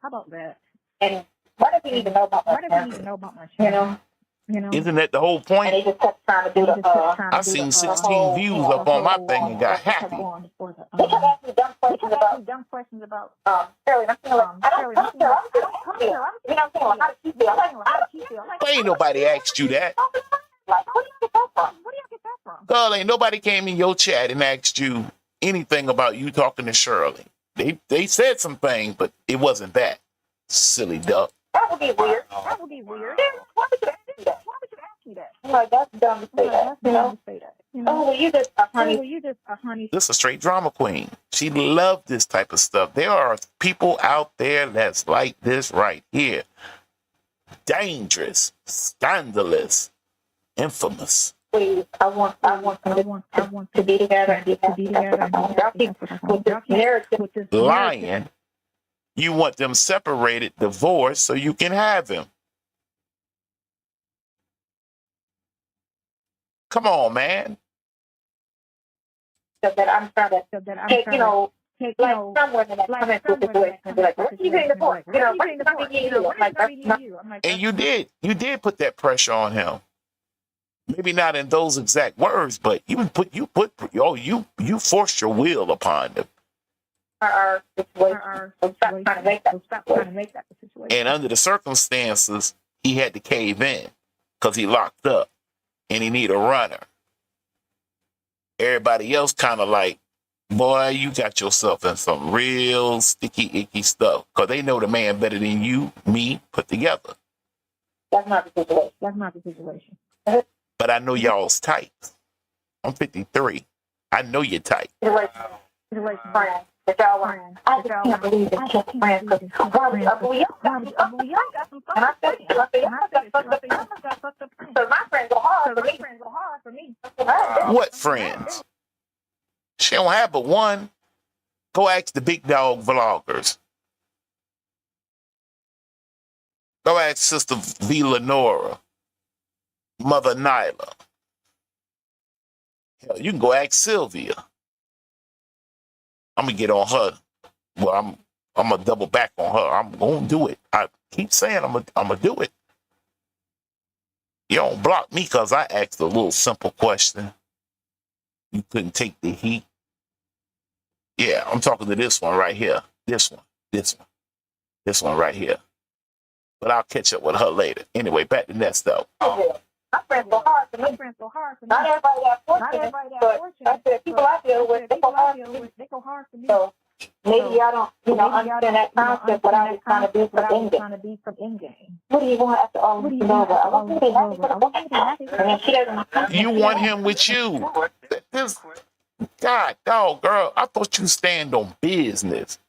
about that? And why does he even know about my channel? You know? Isn't that the whole point? And they just kept trying to do the. I seen 16 views up on my thing and got happy. They kept asking me dumb questions about Shirley. And I'm feeling like, I don't come here. You know what I'm saying? Like, how does she feel? But ain't nobody asked you that. Like, where do you get that from? Girl, ain't nobody came in your chat and asked you anything about you talking to Shirley. They said some things, but it wasn't that. Silly duck. That would be weird. Why would you ask me that? I'm like, that's dumb to say that. You know? Oh, well, you just a honey. This is a straight drama queen. She loved this type of stuff. There are people out there that's like this right here. Dangerous, scandalous, infamous. Please, I want to be together and be happy. With this lying. You want them separated, divorced, so you can have him. Come on, man. So that I'm trying to take, like someone in that come into a situation and be like, what are you doing divorce? And you did put that pressure on him. Maybe not in those exact words, but you forced your will upon him. Our situation. So stop trying to make that the situation. And under the circumstances, he had to cave in because he locked up and he need a runner. Everybody else kind of like, boy, you got yourself in some real sticky, icky stuff because they know the man better than you, me, put together. That's not the situation. But I know y'all's tight. I'm 53. I know you're tight. Friends. I just can't believe that you're friends. So my friends are hard for me. What friends? She don't have but one. Go ask the big dog vloggers. Go ask Sister V. Lenora, Mother Nyla. Hell, you can go ask Sylvia. I'm gonna get on her. Well, I'm gonna double back on her. I'm gonna do it. I keep saying I'm gonna do it. You don't block me because I asked a little simple question. You couldn't take the heat. Yeah, I'm talking to this one right here. This one right here. But I'll catch up with her later. Anyway, back to Nesto. My friends go hard for me. Not everybody that fortunate, but I said people I deal with, they go hard for me. They go hard for me. So maybe I don't, understand that concept, but I was trying to be from in-game. What do you want after all this is over? I want you to be happy for the happy. And then she doesn't. You want him with you. This, God, dog, girl, I thought you stand on business.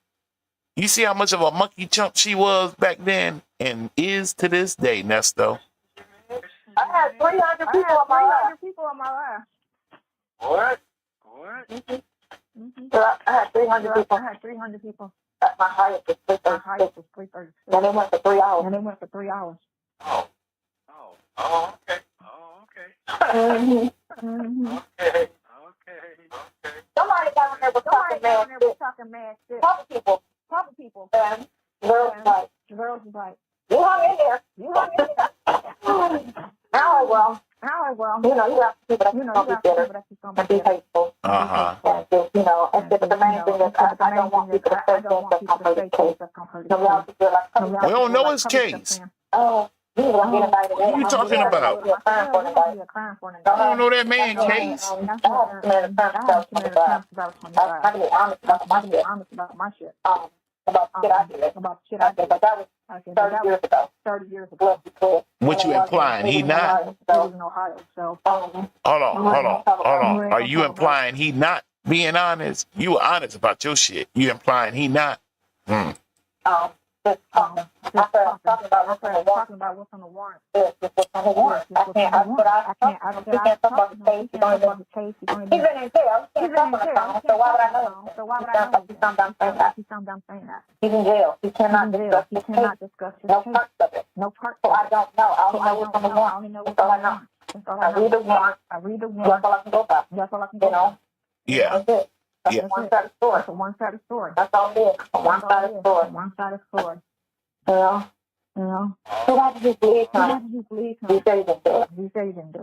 You see how much of a monkey chump she was back then and is to this day, Nesto. I had 300 people on my life. What? So I had 300 people. I had 300 people. At my highest was 336. And they went for 3 hours. Oh, okay. Mm-hmm. Okay. Somebody down there was talking mad shit. Couple people. And girls was like, you hung in there. Now, well, you have people that gonna be hateful. And just, and the main thing is I don't want people to say things that's gonna hurt his case. We don't know his case. Oh, you gonna get indicted. What are you talking about? I don't know that man's case. I can be honest about my shit. About shit I did. But that was 30 years ago. What you implying? He not? He was in Ohio, so. Hold on. Are you implying he not being honest? You were honest about your shit. You implying he not? Just talking about what's on the warrant. What's on the warrant. I can't talk about the case. He's been in jail. He can't talk on the phone, so why would I know? He's dumb saying that. He's in jail. He cannot discuss his case. No parts of it. So I don't know. I only know what's on the warrant. That's all I know. I read the warrant. That's all I can go by. Yeah. That's it. That's Yeah. a one-sided story. That's all it is. A one-sided story. So why did you believe him? You said he didn't do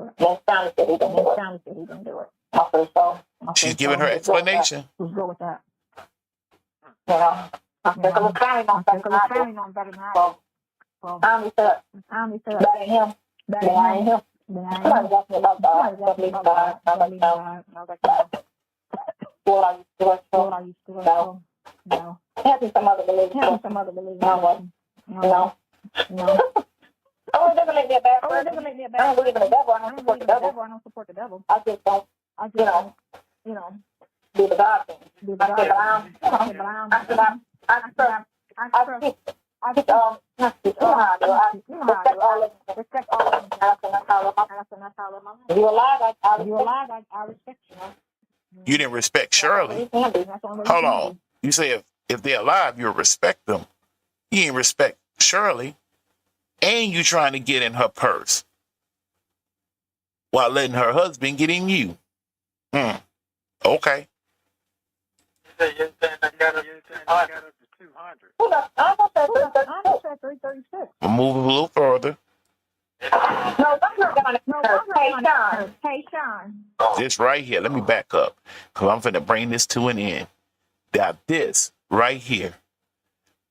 it. Yes, Johnny said he didn't do it. Okay, so. She's giving her explanation. Let's go with that. I think a little family knows better than I do. So, I'm better than him. I ain't him. Somebody asked me about God. I believe in God. I was like, no. What I used to do. No. Having some other religion. No. I was never make me a bad person. I don't believe in the devil. I don't support the devil. I just don't, do the God thing. Respect all of them. If you're alive, I respect you. You didn't respect Shirley. Hold on. You say if they're alive, you'll respect them. You ain't respect Shirley. And you trying to get in her purse while letting her husband get in you. Okay. You said I got up to 200. I said 336. We'll move a little further. No, Hey, Sean. This right here. Let me back up. Because I'm finna bring this to an end. Now this right here.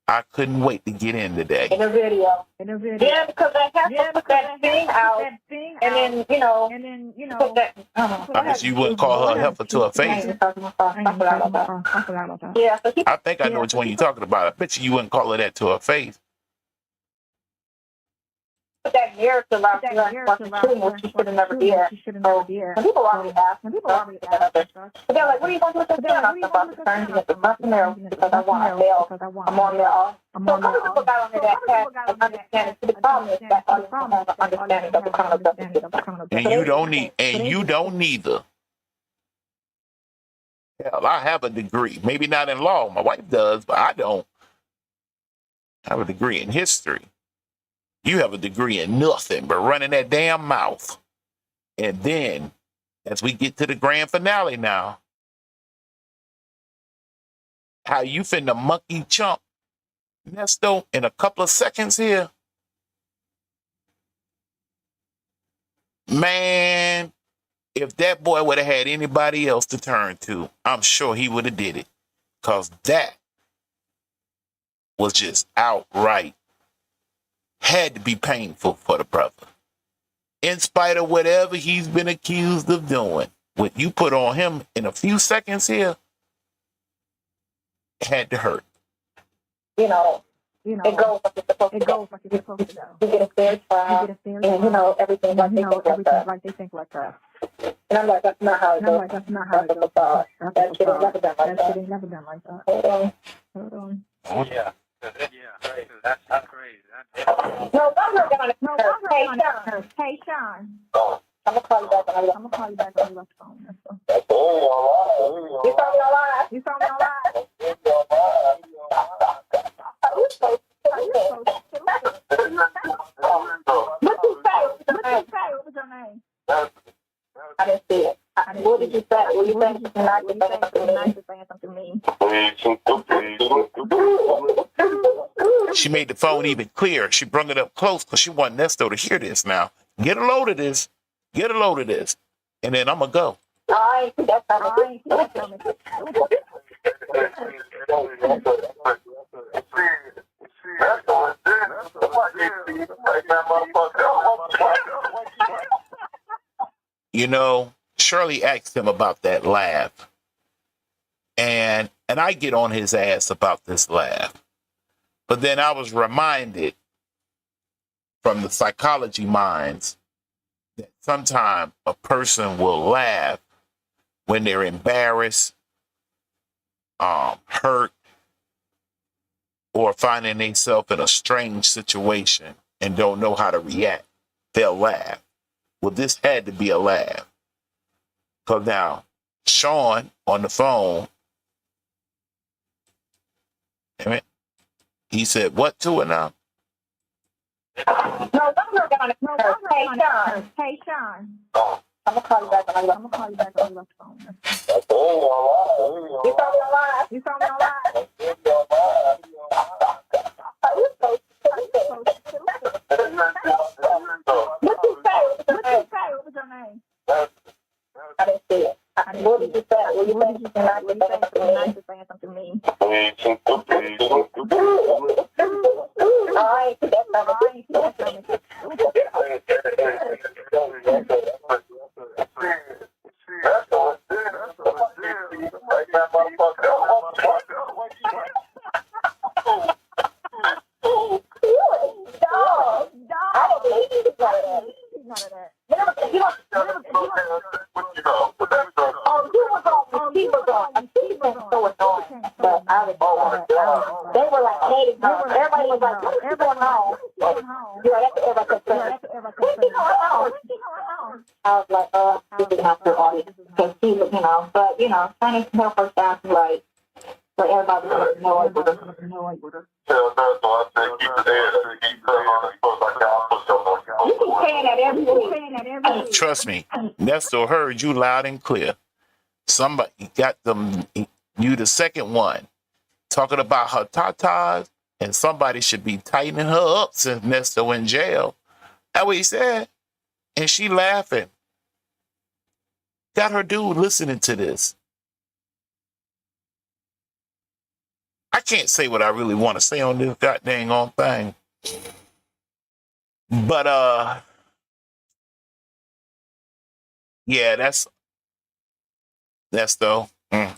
I couldn't wait to get in today. In the video. Yeah, because they have to put that thing out. And then, put that. I guess you wouldn't call her a heifer to her face. Yeah, so I think I know which one you're talking about. I bet you wouldn't call her that to her face. put that narrative out there, she should have never did. And people already ask. But they're like, what are you going to do with this gun? I'm about to turn it into nothing else because I want a bail. I'm on there all. So a couple people got on there that had understanding. The problem is that understanding of the criminal justice system. And you don't neither. Hell, I have a degree. Maybe not in law. My wife does, but I don't. I have a degree in history. You have a degree in nothing but running that damn mouth. And then, as we get to the grand finale now, how you finna monkey chump Nesto in a couple of seconds here? Man, if that boy would have had anybody else to turn to, I'm sure he would have did it. Because that was just outright, had to be painful for the brother. in spite of whatever he's been accused of doing. What you put on him in a few seconds here had to hurt. It goes like it's supposed to go. You get a fair trial, and everything like they think like that. And I'm like, that's not how it goes. That's a facade. That shit ain't never done like that. Hold on. Yeah. That's crazy. No, I'm not gonna. Hey, Sean. I'm gonna call you back when I left the phone. You saw me online? You saw me online? What you say? What was your name? I didn't see it. What did you say? Were you saying something nice? Were you saying something mean? She made the phone even clearer. She brung it up close because she wanted Nesto to hear this now. Get a load of this. Get a load of this. And then I'm going to go. I ain't that's coming. You know, Shirley asked him about that laugh. And I get on his ass about this laugh. But then I was reminded from the psychology minds that sometimes a person will laugh when they're embarrassed, hurt, or finding themselves in a strange situation and don't know how to react. They'll laugh. Well, this had to be a laugh. Because now, Sean on the phone, he said, what to it now? No, I'm not gonna. Hey, Sean. I'm gonna call you back when I left the phone. You saw me online? You saw me online? What you say? What was your name? I didn't see it. What did you say? Were you saying something nice? Were you saying something mean? I ain't that's coming. They were like hating her. Everybody was like, "What's going on?" Yeah, that's what everybody said. I was like, this is not for audience because she was, but trying to help her sound right, so everybody was annoyed with her. You keep saying that every week. Trust me, Nesto heard you loud and clear. Somebody got them, you the second one, talking about her tatas, and somebody should be tightening her up since Nesto in jail. That's what he said. And she laughing. Got her dude listening to this. I can't say what I really want to say on this goddamn on thing. But yeah, that's though. Okay.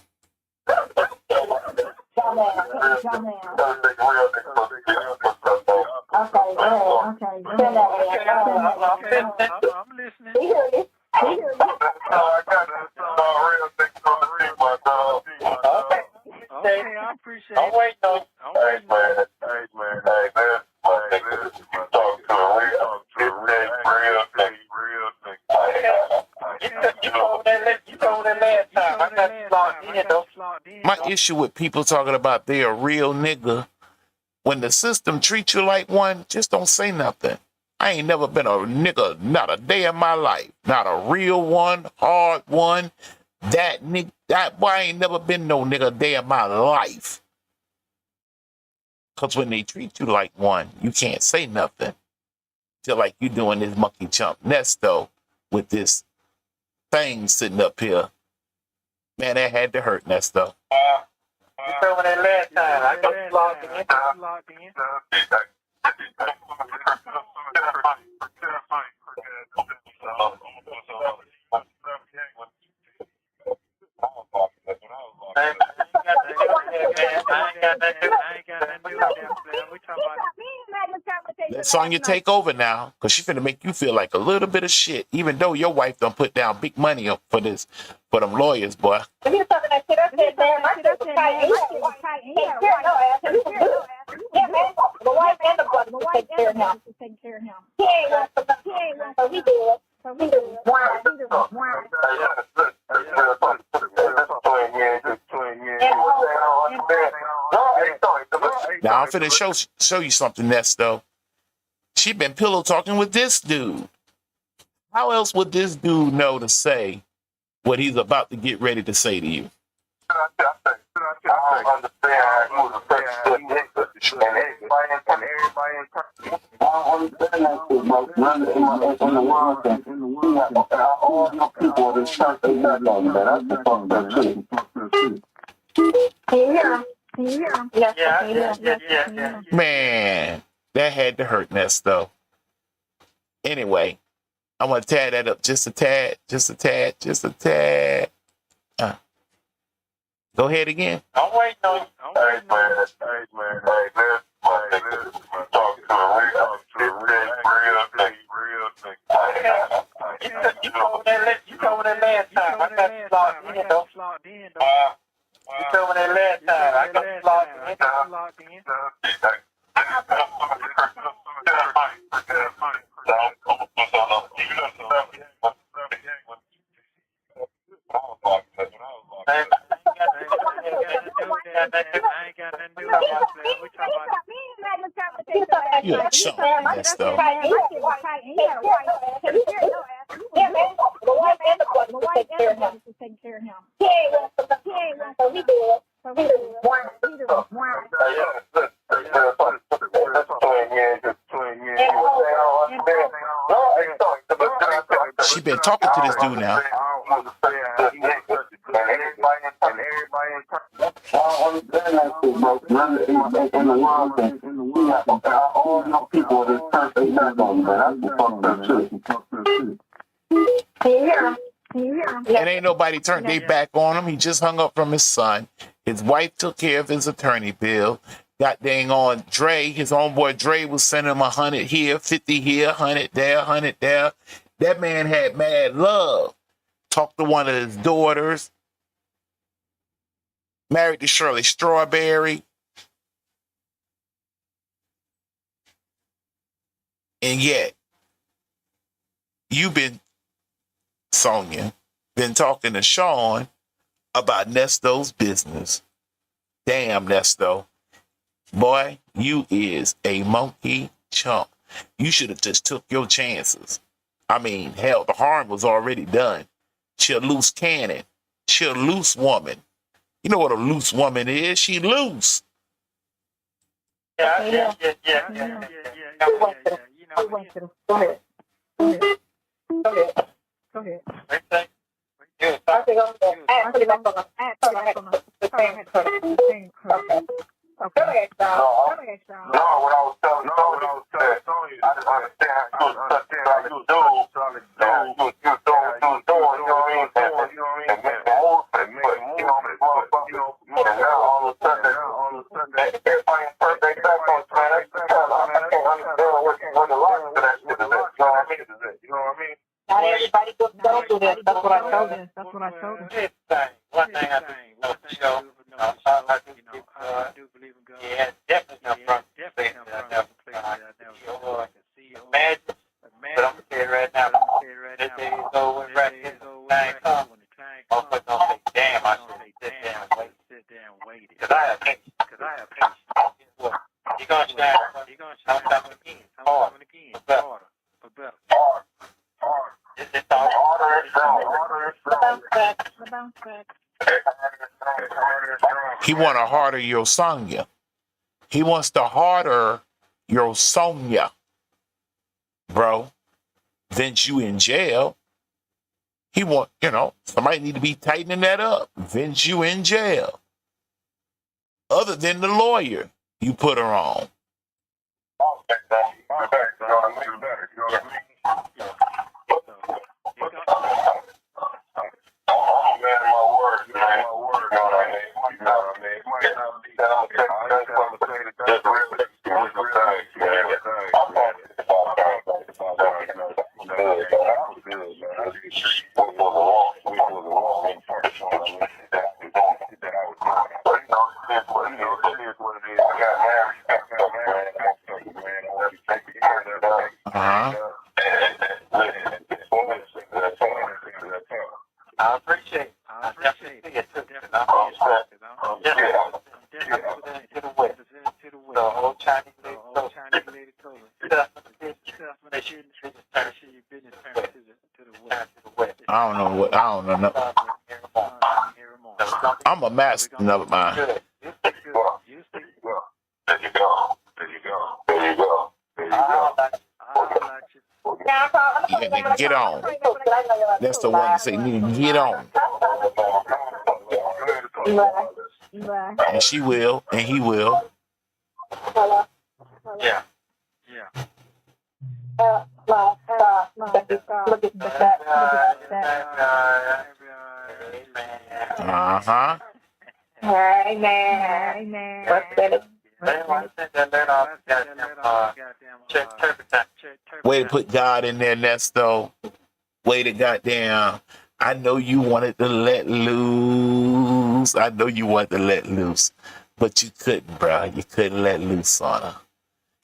I'm listening. Okay, I appreciate it. I'm waiting on it. Hey, man. Talk to a real You told that last time. I got locked in, My issue with people talking about they're a real nigga, when the system treats you like one, just don't say nothing. I ain't never been a nigga, not a day in my life. Not a real one, hard one. That nigga, that boy, I ain't never been no nigga a day in my life. Because when they treat you like one, you can't say nothing. Feel like you doing this monkey chump Nesto with this thing sitting up here. Man, that had to hurt, Nesto. You told that last time. I got you locked in. Let Sonya take over now, because she's finna make you feel like a little bit of shit, even though your wife done put down big money up for this, for them lawyers, boy. When he was talking that shit, I said, man, my shit was tight. And he had a wife to take care of no ass. And he was good. Yeah, man. The wife and the brother was taking care of him. He ain't want for nothing. He ain't want, so he did. So he did. Why? He did. Why? Now I'm finna show you something, Nesto. She been pillow talking with this dude. How else would this dude know to say what he's about to get ready to say to you? I don't understand how he was a good nigga. And everybody I don't understand that shit, bro. None in the world can all your people that church they got on that. That's the fucked up shit. Can you hear him? Can you hear him? Yes. Yeah. Man, that had to hurt, Nesto. Anyway, I want to tad that up just a tad. Go ahead again. I'm waiting on you. Hey, man. Let's talk to a real thing. You told me that last time. I got locked in, though. You told me that last time. I got locked in. You're a chump, Nesto. Yeah, man. The wife and the brother was taking care of him. He ain't want for nothing. So he did. So he did. She been talking to this dude now. And ain't nobody turned their back on him. He just hung up from his son. His wife took care of his attorney bill. Got dang on Dre, his homeboy Dre was sending him 100 here, 50 here, 100 there, 100 there. That man had mad love. Talked to one of his daughters. Married to Shirley Strawberry. And yet, you've been, Sonya, been talking to Sean about Nesto's business. Damn, Nesto. Boy, you is a monkey chump. You should have just took your chances. I mean, hell, the harm was already done. She a loose cannon. She a loose woman. You know what a loose woman is? She loose. Yeah. Go ahead. Okay. No, what I was telling Sonya, I just understand how you was doing, you was doing, you know what I mean? And make the moves, and now all of a sudden, everybody turned their back on us, man. I can't understand what the logic to that shit is, you know what I mean? Not everybody goes through this. That's what I told him. One thing I do believe in God. Yeah, definitely not from place that I never imagine. But I'm saying right now, this day is over, right? Time comes when the time comes. I'm gonna say, damn, I should sit there and wait. Because I have patience. You're gonna shine. I'm coming again. Harder. For better. Hard. It's all harder and stronger. He want to harder your Sonya. He wants to harder your Sonya, bro. Vince, you in jail. He want, somebody need to be tightening that up. Vince, you in jail. Other than the lawyer you put her on. Uh-huh. I appreciate it. I appreciate it. I'm all set. I'm definitely to the west. The old Chinese lady told me. When she your business turn to the west. I don't know what. I don't know nothing. I'm a master. Never mind. Good. You stick good. You stick good. There you go. There you go. There you go. There you go. Yeah, nigga, get on. That's the one you say, nigga, get on. And she will, and he will. Yeah. Yeah. Uh-huh. Amen. What's better? Way to put God in there, Nesto. Way to goddamn. I know you wanted to let loose. I know you wanted to let loose. But you couldn't, bro. You couldn't let loose on her.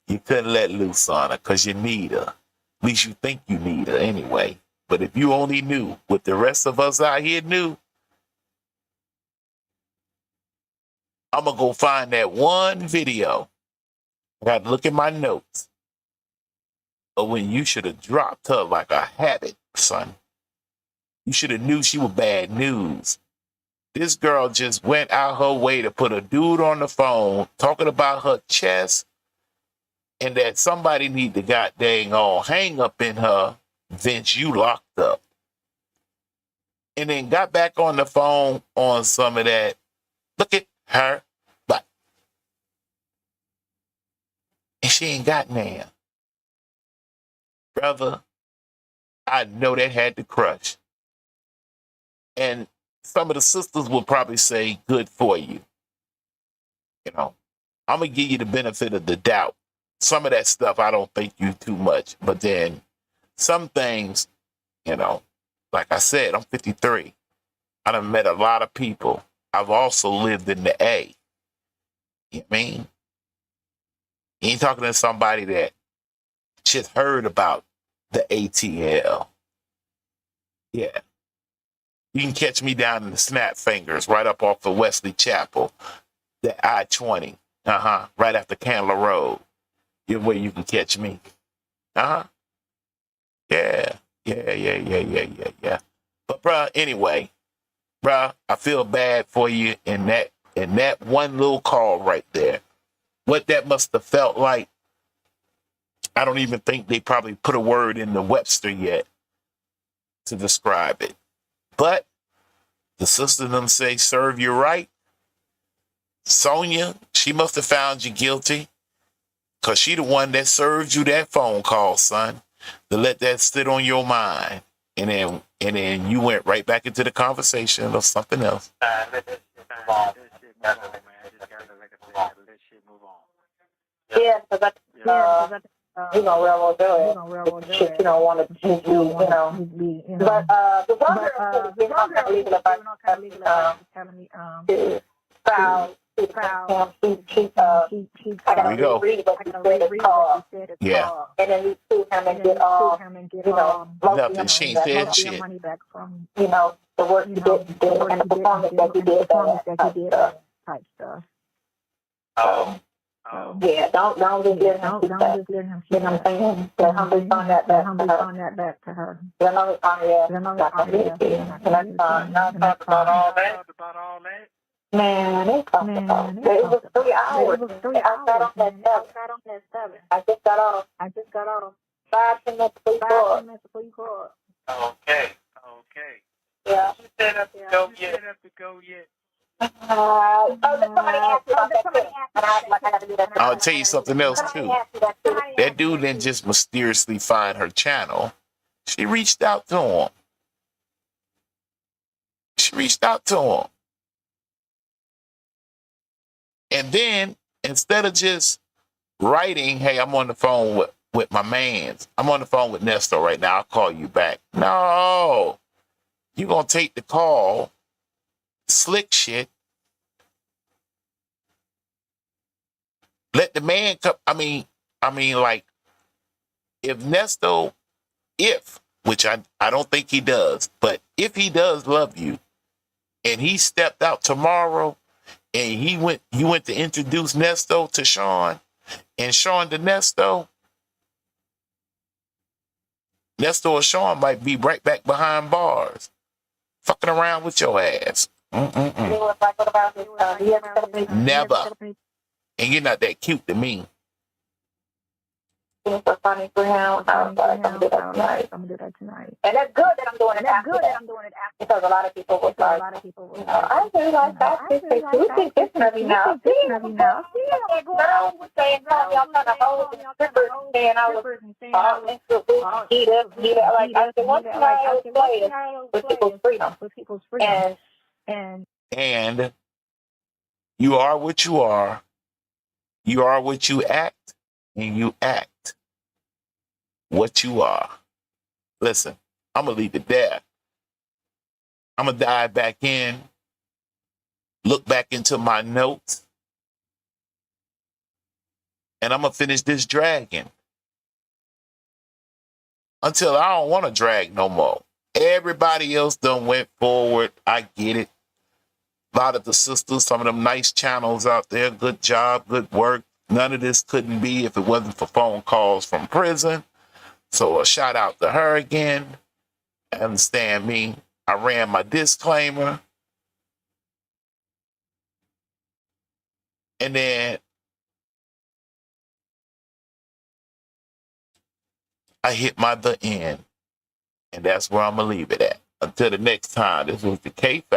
You couldn't let loose on her because you need her. At least you think you need her anyway. But if you only knew what the rest of us out here knew, I'm going to go find that one video. I got to look at my notes. But when you should have dropped her like a habit, son. You should have knew she was bad news. This girl just went out her way to put a dude on the phone talking about her chest and that somebody need to goddamn all hang up in her, Vince, you locked up. And then got back on the phone on some of that. Look at her butt. And she ain't got none. Brother, I know that had to crush. And some of the sisters will probably say, good for you. You know, I'm going to give you the benefit of the doubt. Some of that stuff, I don't think you too much. But then some things, you know, like I said, I'm 53. I done met a lot of people. I've also lived in the A. You know what I mean? You ain't talking to somebody that just heard about the ATL. Yeah. You can catch me down in the Snap Fingers, right up off of Wesley Chapel, the I-20, right after Candler Road. You're where you can catch me. Yeah. But bruh, anyway, bruh, I feel bad for you in that one little call right there. What that must have felt like, I don't even think they probably put a word in the Webster yet to describe it. But the sister them say, serve you right. Sonya, she must have found you guilty because she the one that served you that phone call, son, to let that sit on your mind. And then you went right back into the conversation or something else. Let that shit move on, man. Just gotta let shit move on. Yeah, because you know, railroad do it. Shit, you don't want to do, you know. But the one girl is giving all kind of legal advice, telling me to file. I gotta read what you said. Yeah. And then you sue him and get all, you know, nothing. She ain't said shit. Money back from, you know, the work you did and the performance that you did, type stuff. Yeah, don't just let him keep that. You know what I'm saying? Let him respond that back to her. I know it's on there. And that's About all that. Man, it was 3 hours. I got on that 7. I just got off. 5 minutes before you called. Okay. Yeah. You set up to go yet? Somebody asked you about that. I'll tell you something else too. That dude didn't just mysteriously find her channel. She reached out to him. And then instead of just writing, hey, I'm on the phone with my mans. I'm on the phone with Nesto right now. I'll call you back. No. You're going to take the call, slick shit. Let the man come. I mean, like, if Nesto, which I don't think he does, but if he does love you and he stepped out tomorrow and you went to introduce Nesto to Sean and Sean to Nesto or Sean might be right back behind bars, fucking around with your ass. Never. And you're not that cute to me. It's so funny for him. I was like, I'm gonna do that tonight. And that's good that I'm doing it after. Because a lot of people will start. I really like that. You think this of me now? Girl was saying, "Tell me I'm trying to hold the strippers," and I was heat up. Like I said, one thing I always play is with people's freedom. And you are what you are. You are what you act, and you act what you are. Listen, I'm going to leave it there. I'm going to dive back in, look back into my notes, and I'm going to finish this dragging until I don't want to drag no more. Everybody else done went forward. I get it. A lot of the sisters, some of them nice channels out there, good job, good work. None of this couldn't be if it wasn't for phone calls from prison. So a shout out to her again. Understand me. I ran my disclaimer. And then I hit the end. And that's where I'm going to leave it at. Until the next time, this was the K